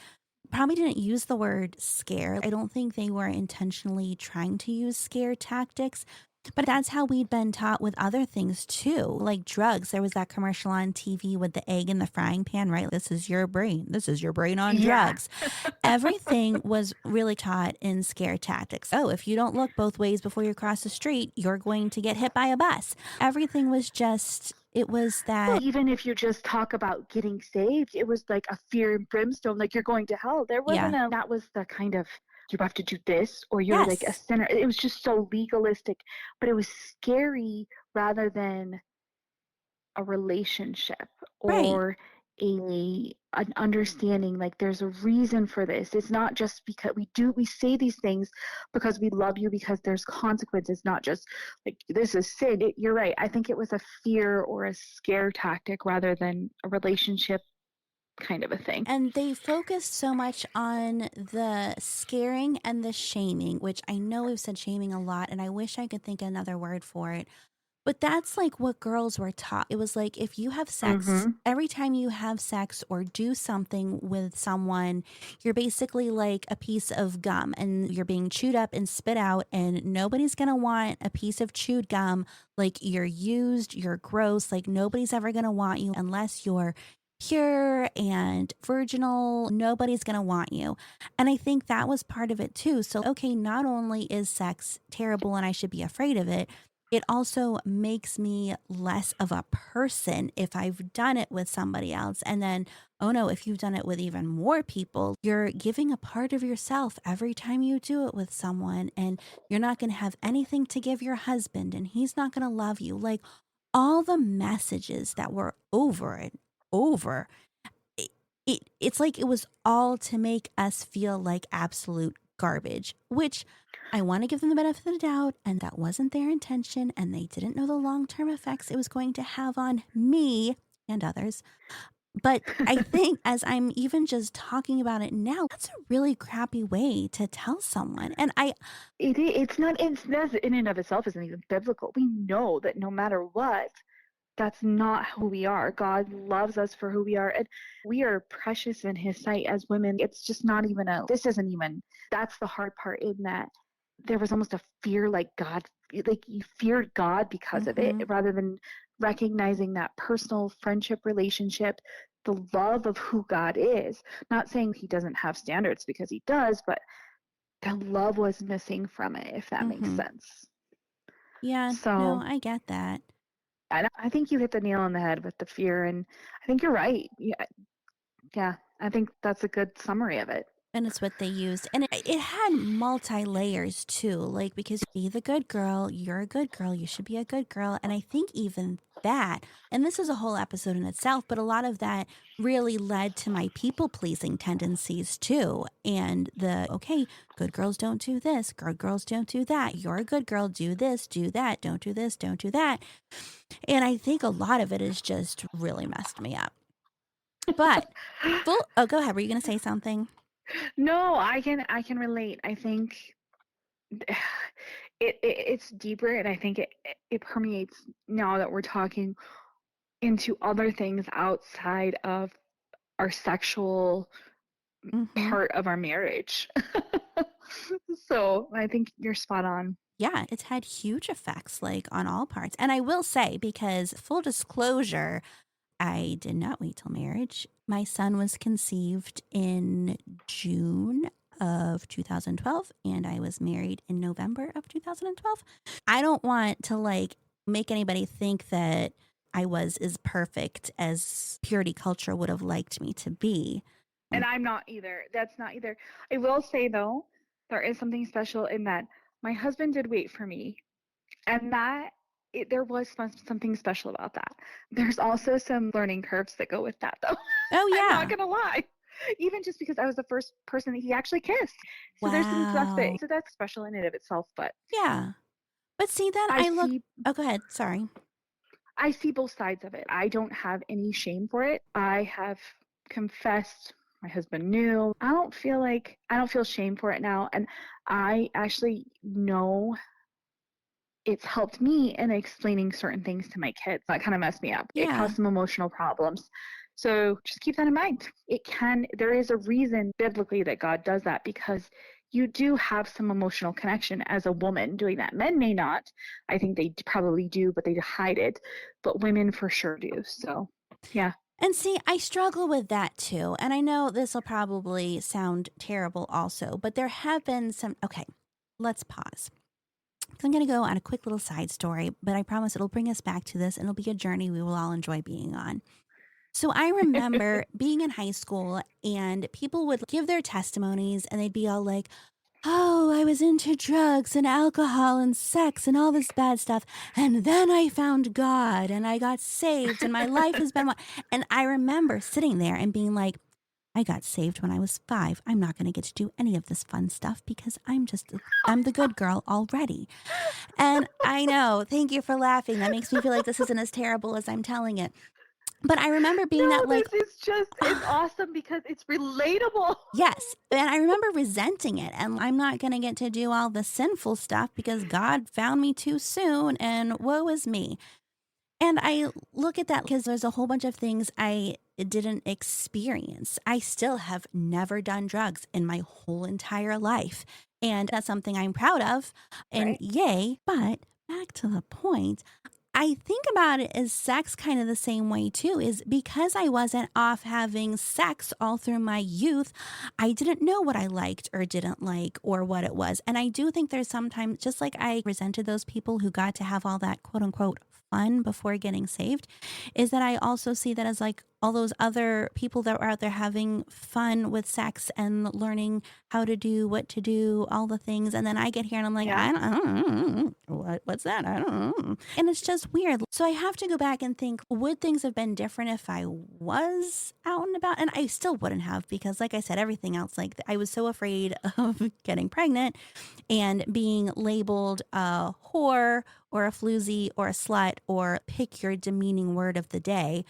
probably didn't use the word scare. I don't think they were intentionally trying to use scare tactics, but that's how we'd been taught with other things too, like drugs. There was that commercial on TV with the egg in the frying pan, right? This is your brain. This is your brain on
Yeah.
drugs. Everything was really taught in scare tactics. Oh, if you don't look both ways before you cross the street, you're going to get hit by a bus. Everything was just, it was
Well,
that,
even if you just talk about getting saved, it was like a fear and brimstone, like you're going to hell. There
yeah.
wasn't that was the kind of, you have to do this or you're like a
Yes.
sinner. It was just so legalistic, but it was scary rather than a relationship
Right.
or an understanding like there's a reason for this. It's not just because we say these things because we love you, because there's consequences, not just like this is sin. You're right. I think it was a fear or a scare tactic rather than a relationship kind of a thing.
And they focused so much on the scaring and the shaming, which I know we've said shaming a lot, and I wish I could think of another word for it. But that's like what girls were taught. It was like if you have sex,
Mhm.
every time you have sex or do something with someone, you're basically like a piece of gum and you're being chewed up and spit out. And nobody's going to want a piece of chewed gum. Like you're used, you're gross. Like nobody's ever going to want you unless you're pure and virginal. Nobody's going to want you. And I think that was part of it too. So, okay, not only is sex terrible and I should be afraid of it, it also makes me less of a person if I've done it with somebody else. And then, oh no, if you've done it with even more people, you're giving a part of yourself every time you do it with someone. And you're not going to have anything to give your husband, and he's not going to love you. Like all the messages that were over and over, it, it's like it was all to make us feel like absolute garbage, which I want to give them the benefit of the doubt, and that wasn't their intention, and they didn't know the long term effects it was going to have on me and others. But I think as I'm even just talking about it now, that's a really crappy way to tell someone. And
It's not in and of itself isn't even biblical. We know that no matter what, that's not who we are. God loves us for who we are, and we are precious in His sight as women. It's just not even this isn't even, that's the hard part, in that there was almost a fear, like God, like you feared God because of it,
mm-hmm,
rather than recognizing that personal friendship relationship, the love of who God is. Not saying He doesn't have standards, because He does, but the love was missing from it, if that makes
mm-hmm.
sense.
Yeah, no,
So
I get that.
I think you hit the nail on the head with the fear, and I think you're right. Yeah, yeah. I think that's a good summary of it.
And it's what they used. And it had multi layers too, like because be the good girl, you're a good girl, you should be a good girl. And I think even that, and this is a whole episode in itself, but a lot of that really led to my people pleasing tendencies too. And okay, good girls don't do this, good girls don't do that. You're a good girl, do this, do that, don't do this, don't do that. And I think a lot of it is just really messed me up. But oh, go ahead. Were you going to say something?
No, I can relate. I think it's deeper, and I think it permeates now that we're talking into other things outside of our sexual
Mm-hmm.
part of our marriage. So I think you're spot on.
Yeah, it's had huge effects like on all parts. And I will say, because full disclosure, I did not wait till marriage. My son was conceived in June of 2012 and I was married in November of 2012. I don't want to like make anybody think that I was as perfect as purity culture would have liked me to be.
And I'm not either. That's not either. I will say though, there is something special in that my husband did wait for me, and there was something special about that. There's also some learning curves that go with that, though.
Oh
I'm not
yeah.
gonna lie. Even just because I was the first person that he actually kissed, so there's some stuff
Wow.
that's special in and of itself. But
Yeah. But see, then
I
I look.
see
Oh, go ahead. Sorry.
I see both sides of it. I don't have any shame for it. I have confessed. My husband knew. I don't feel shame for it now. And I actually know it's helped me in explaining certain things to my kids. That kind of messed me up. It
Yeah.
caused some emotional problems. So just keep that in mind. There is a reason biblically that God does that, because you do have some emotional connection as a woman doing that. Men may not. I think they probably do, but they hide it. But women for sure do. So, yeah.
And see, I struggle with that too. And I know this will probably sound terrible also, but there have been some. Okay, let's pause. 'Cause I'm going to go on a quick little side story, but I promise it'll bring us back to this and it'll be a journey we will all enjoy being on. So I remember being in high school and people would give their testimonies and they'd be all like, oh, I was into drugs and alcohol and sex and all this bad stuff. And then I found God and I got saved and my life has been. And I remember sitting there and being like, I got saved when I was 5. I'm not going to get to do any of this fun stuff because I'm the good girl already. And I know, thank you for laughing. That makes me feel like this isn't as terrible as I'm telling it. But I remember being
No,
that like,
it's awesome because it's relatable.
yes. And I remember resenting it. And I'm not going to get to do all the sinful stuff because God found me too soon and woe is me. And I look at that because there's a whole bunch of things I didn't experience. I still have never done drugs in my whole entire life. And that's something I'm proud of. And
Right.
yay. But back to the point, I think about it as sex kind of the same way too, is because I wasn't off having sex all through my youth, I didn't know what I liked or didn't like or what it was. And I do think there's sometimes, just like I resented those people who got to have all that quote unquote fun before getting saved, is that I also see that as like all those other people that were out there having fun with sex and learning how to do what to do, all the things. And then I get here and I'm like,
Yeah.
I don't what's that? I don't know. And it's just weird. So I have to go back and think, would things have been different if I was out and about? And I still wouldn't have, because like I said, everything else, like I was so afraid of getting pregnant and being labeled a whore or a floozy or a slut or pick your demeaning word of the day.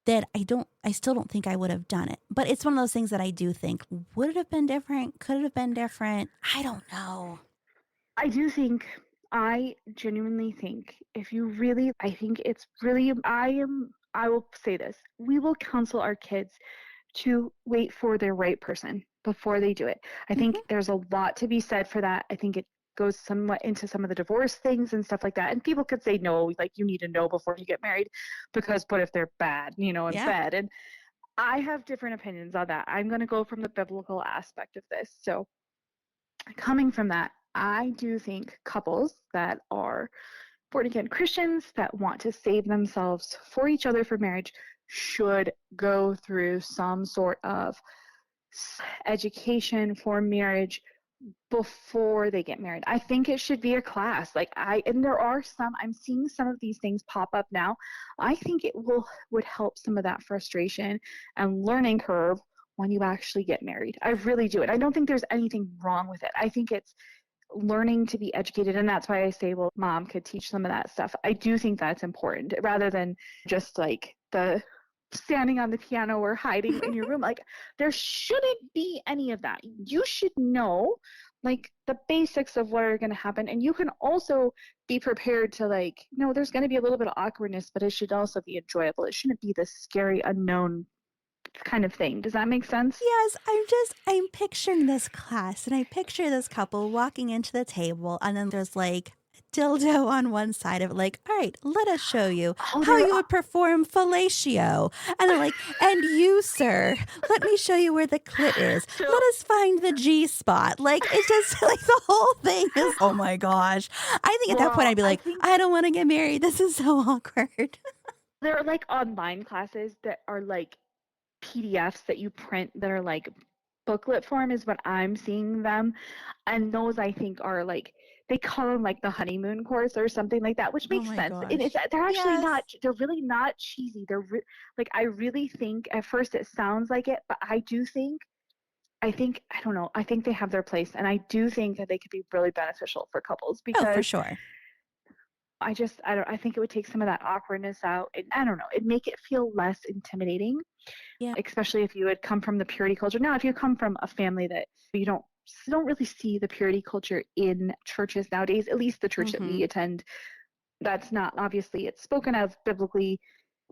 that I still don't think I would have done it. But it's one of those things that I do think, would it have been different? Could it have been different? I don't know.
I do think, I genuinely think, if you really, I think it's really, I will say this, we will counsel our kids to wait for the right person before they do it. I think
Hmm.
there's a lot to be said for that. I think it goes somewhat into some of the divorce things and stuff like that. And people could say no, like you need to know before you get married, because what if they're bad, in
Yeah.
bed? And I have different opinions on that. I'm going to go from the biblical aspect of this. So, coming from that, I do think couples that are born again Christians that want to save themselves for each other for marriage should go through some sort of education for marriage before they get married. I think it should be a class. And there are some, I'm seeing some of these things pop up now. I think it would help some of that frustration and learning curve when you actually get married. I really do. And I don't think there's anything wrong with it. I think it's learning to be educated. And that's why I say, well, mom could teach some of that stuff. I do think that's important rather than just like the standing on the piano or hiding in your room. Like, there shouldn't be any of that. You should know like the basics of what are going to happen. And you can also be prepared to, like, no, there's going to be a little bit of awkwardness, but it should also be enjoyable. It shouldn't be this scary unknown kind of thing. Does that make sense?
Yes, I'm picturing this class and I picture this couple walking into the table and then there's like a dildo on one side of it, like, all right, let us show you
Oh,
how
there
you would perform fellatio. And they're like, and you, sir, let me show you where the clit is.
so
Let us find the G spot. Like, it's just like the whole thing is, oh my gosh. I think at that point
well,
I'd be
I
like,
think
I don't want to get married. This is so awkward.
there are like online classes that are like PDFs that you print that are like booklet form is what I'm seeing them. And those I think are like, they call them like the honeymoon course or something like that, which
Oh
makes
my
sense. And it's
gosh.
they're actually
Yes.
not, they're really not cheesy. Like, I really think at first it sounds like it, but I don't know, I think they have their place. And I do think that they could be really beneficial for couples
Oh, for
because
sure.
I think it would take some of that awkwardness out. And I don't know, it'd make it feel less intimidating,
Yeah.
especially if you had come from the purity culture. Now, if you come from a family that you don't really see the purity culture in churches nowadays, at least the church that
Mm-hmm.
we attend, that's not, obviously it's spoken of biblically,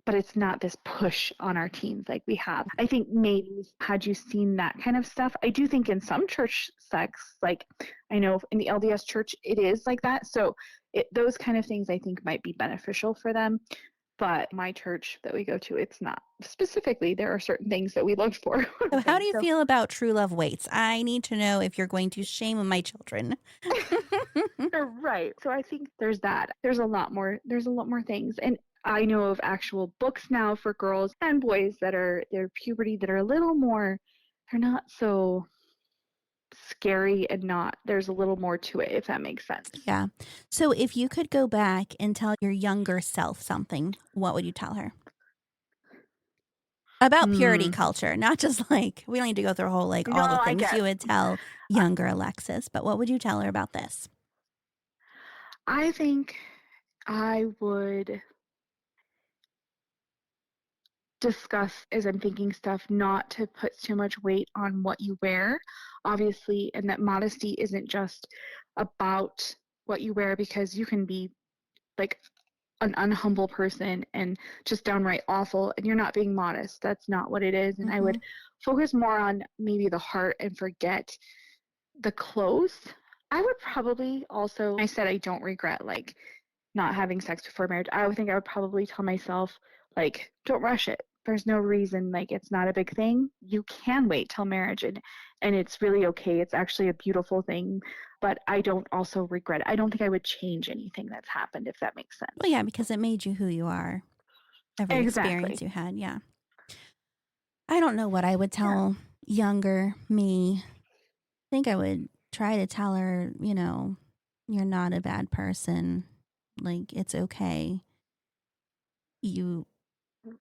but it's not this push on our teens like we have. I think maybe had you seen that kind of stuff, I do think in some church sects, like I know in the LDS church, it is like that. So those kind of things I think might be beneficial for them. But my church that we go to, it's not. Specifically, there are certain things that we look for.
So, how do
things.
you
So
feel about true love waits? I need to know if you're going to shame my children.
right. So I think there's that. There's a lot more. There's a lot more things, and I know of actual books now for girls and boys that are their puberty that are a little more. They're not so scary and not. There's a little more to it, if that makes sense.
Yeah. So, if you could go back and tell your younger self something, what would you tell her? About purity
Hmm.
culture, not just like, we don't need to go through a whole, like,
No,
all the
I
things
get.
you would tell younger Alexis, but what would you tell her about this?
I think I would discuss as I'm thinking stuff not to put too much weight on what you wear, obviously, and that modesty isn't just about what you wear, because you can be like an unhumble person and just downright awful and you're not being modest. That's not what it is. And I
Mm-hmm.
would focus more on maybe the heart and forget the clothes. I would probably also, I said I don't regret like not having sex before marriage. I would think I would probably tell myself, like, don't rush it. There's no reason, like, it's not a big thing. You can wait till marriage, and it's really okay. It's actually a beautiful thing. But I don't also regret it. I don't think I would change anything that's happened, if that makes
Well,
sense.
yeah, because it made you who you are. Every experience
Exactly.
you had. Yeah. I don't know what I would
Yeah.
tell younger me. I think I would try to tell her, you're not a bad person. Like, it's okay. You,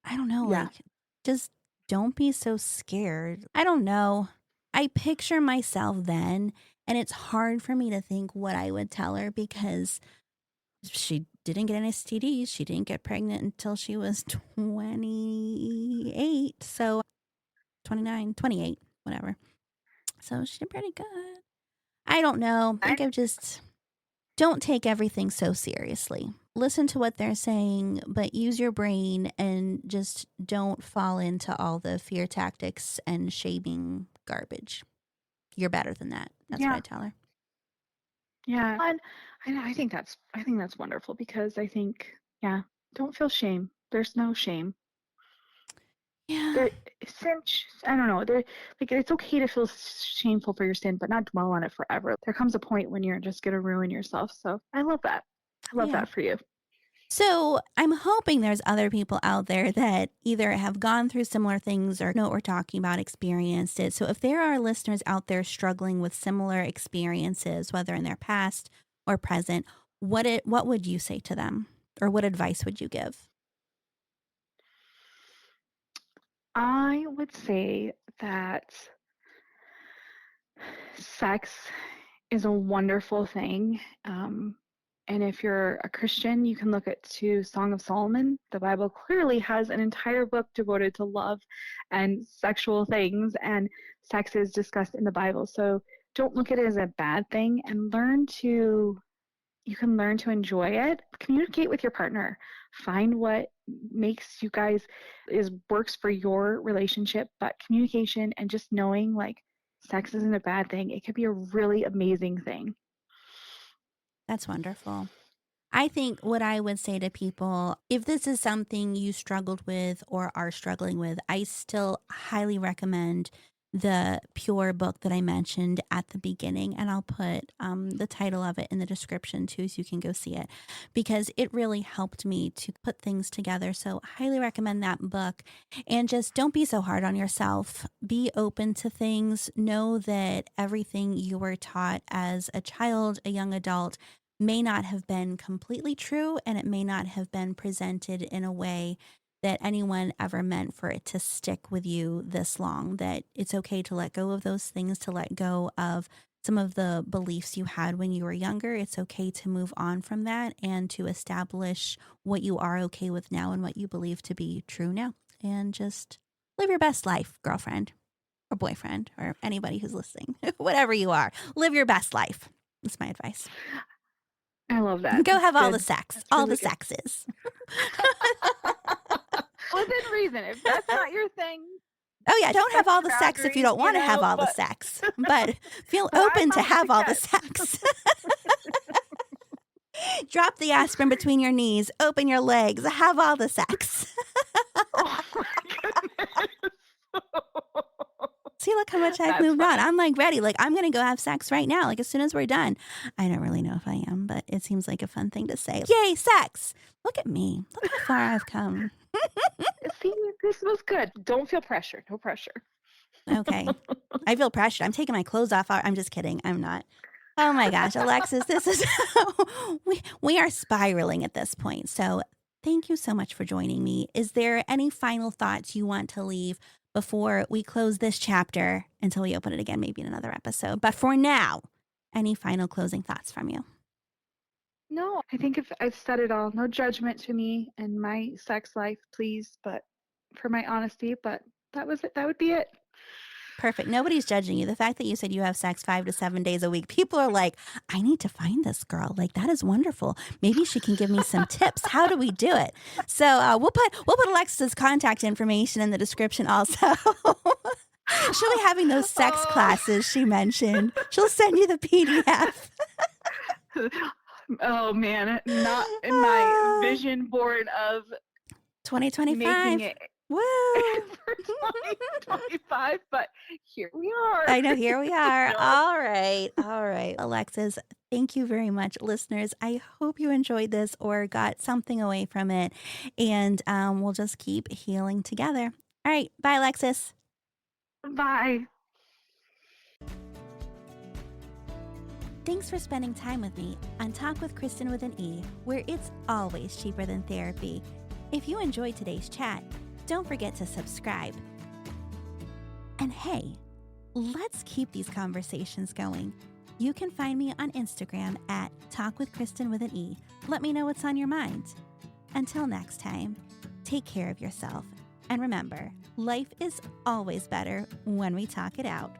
I don't know,
Yeah.
like, just don't be so scared. I don't know. I picture myself then, and it's hard for me to think what I would tell her because she didn't get any STDs. She didn't get pregnant until she was 28. So 29, 28, whatever. So she did pretty good. I don't know. I think I've just don't take everything so seriously. Listen to what they're saying, but use your brain and just don't fall into all the fear tactics and shaming garbage. You're better than that. That's what I tell her.
Yeah. And I think that's wonderful because I think, don't feel shame. There's no shame.
Yeah.
I don't know. It's okay to feel shameful for your sin, but not dwell on it forever. There comes a point when you're just gonna ruin yourself. So I love that. I love that for you.
So I'm hoping there's other people out there that either have gone through similar things or know what we're talking about, experienced it. So if there are listeners out there struggling with similar experiences, whether in their past or present, what would you say to them, or what advice would you give?
I would say that sex is a wonderful thing. And if you're a Christian, you can look to Song of Solomon. The Bible clearly has an entire book devoted to love and sexual things, and sex is discussed in the Bible. So don't look at it as a bad thing, and you can learn to enjoy it. Communicate with your partner. Find what makes you guys works for your relationship, but communication and just knowing sex isn't a bad thing. It could be a really amazing thing.
That's wonderful. I think what I would say to people, if this is something you struggled with or are struggling with, I still highly recommend the Pure book that I mentioned at the beginning. And I'll put the title of it in the description too, so you can go see it, because it really helped me to put things together. So highly recommend that book. And just don't be so hard on yourself. Be open to things. Know that everything you were taught as a child, a young adult, may not have been completely true, and it may not have been presented in a way that anyone ever meant for it to stick with you this long. That it's okay to let go of those things, to let go of some of the beliefs you had when you were younger. It's okay to move on from that and to establish what you are okay with now and what you believe to be true now, and just live your best life, girlfriend or boyfriend or anybody who's listening. Whatever you are, live your best life. That's my advice.
I love that.
Go have all the
sex.
That's all really the sexes.
Within reason. If that's not your thing.
Oh yeah, don't have all the sex if you don't want to have all the sex, but feel open to have all the sex. Drop the aspirin between your knees, open your legs, have all the sex.
Oh my goodness.
See, look how much I've moved on. I'm ready. I'm going to go have sex right now. As soon as we're done. I don't really know if I am, but it seems like a fun thing to say. Yay, sex. Look at me. Look how far I've come.
See, this was good. Don't feel pressure. No pressure.
Okay. I feel pressured. I'm taking my clothes off. I'm just kidding. I'm not. Oh my gosh, Alexis, this is we are spiraling at this point. So thank you so much for joining me. Is there any final thoughts you want to leave before we close this chapter until we open it again, maybe in another episode? But for now, any final closing thoughts from you?
No, I think if I've said it all. No judgment to me and my sex life, please, but for my honesty, but that was it. That would be it.
Perfect. Nobody's judging you. The fact that you said you have sex 5 to 7 days a week, people are like, I need to find this girl. That is wonderful. Maybe she can give me some tips. How do we do it? So we'll put Alexis's contact information in the description also. She'll be having those sex classes she mentioned. She'll send you the PDF.
Oh man, not in my vision board of
2025.
Making it
Woo!
for 2025, but here we are.
I know, here we are. All right. Alexis, thank you very much, listeners. I hope you enjoyed this or got something away from it, and we'll just keep healing together. All right. Bye, Alexis.
Bye.
Thanks for spending time with me on Talk with Kristen with an E, where it's always cheaper than therapy. If you enjoyed today's chat, don't forget to subscribe. And hey, let's keep these conversations going. You can find me on Instagram at talkwithkristen with an E. Let me know what's on your mind. Until next time, take care of yourself. And remember, life is always better when we talk it out.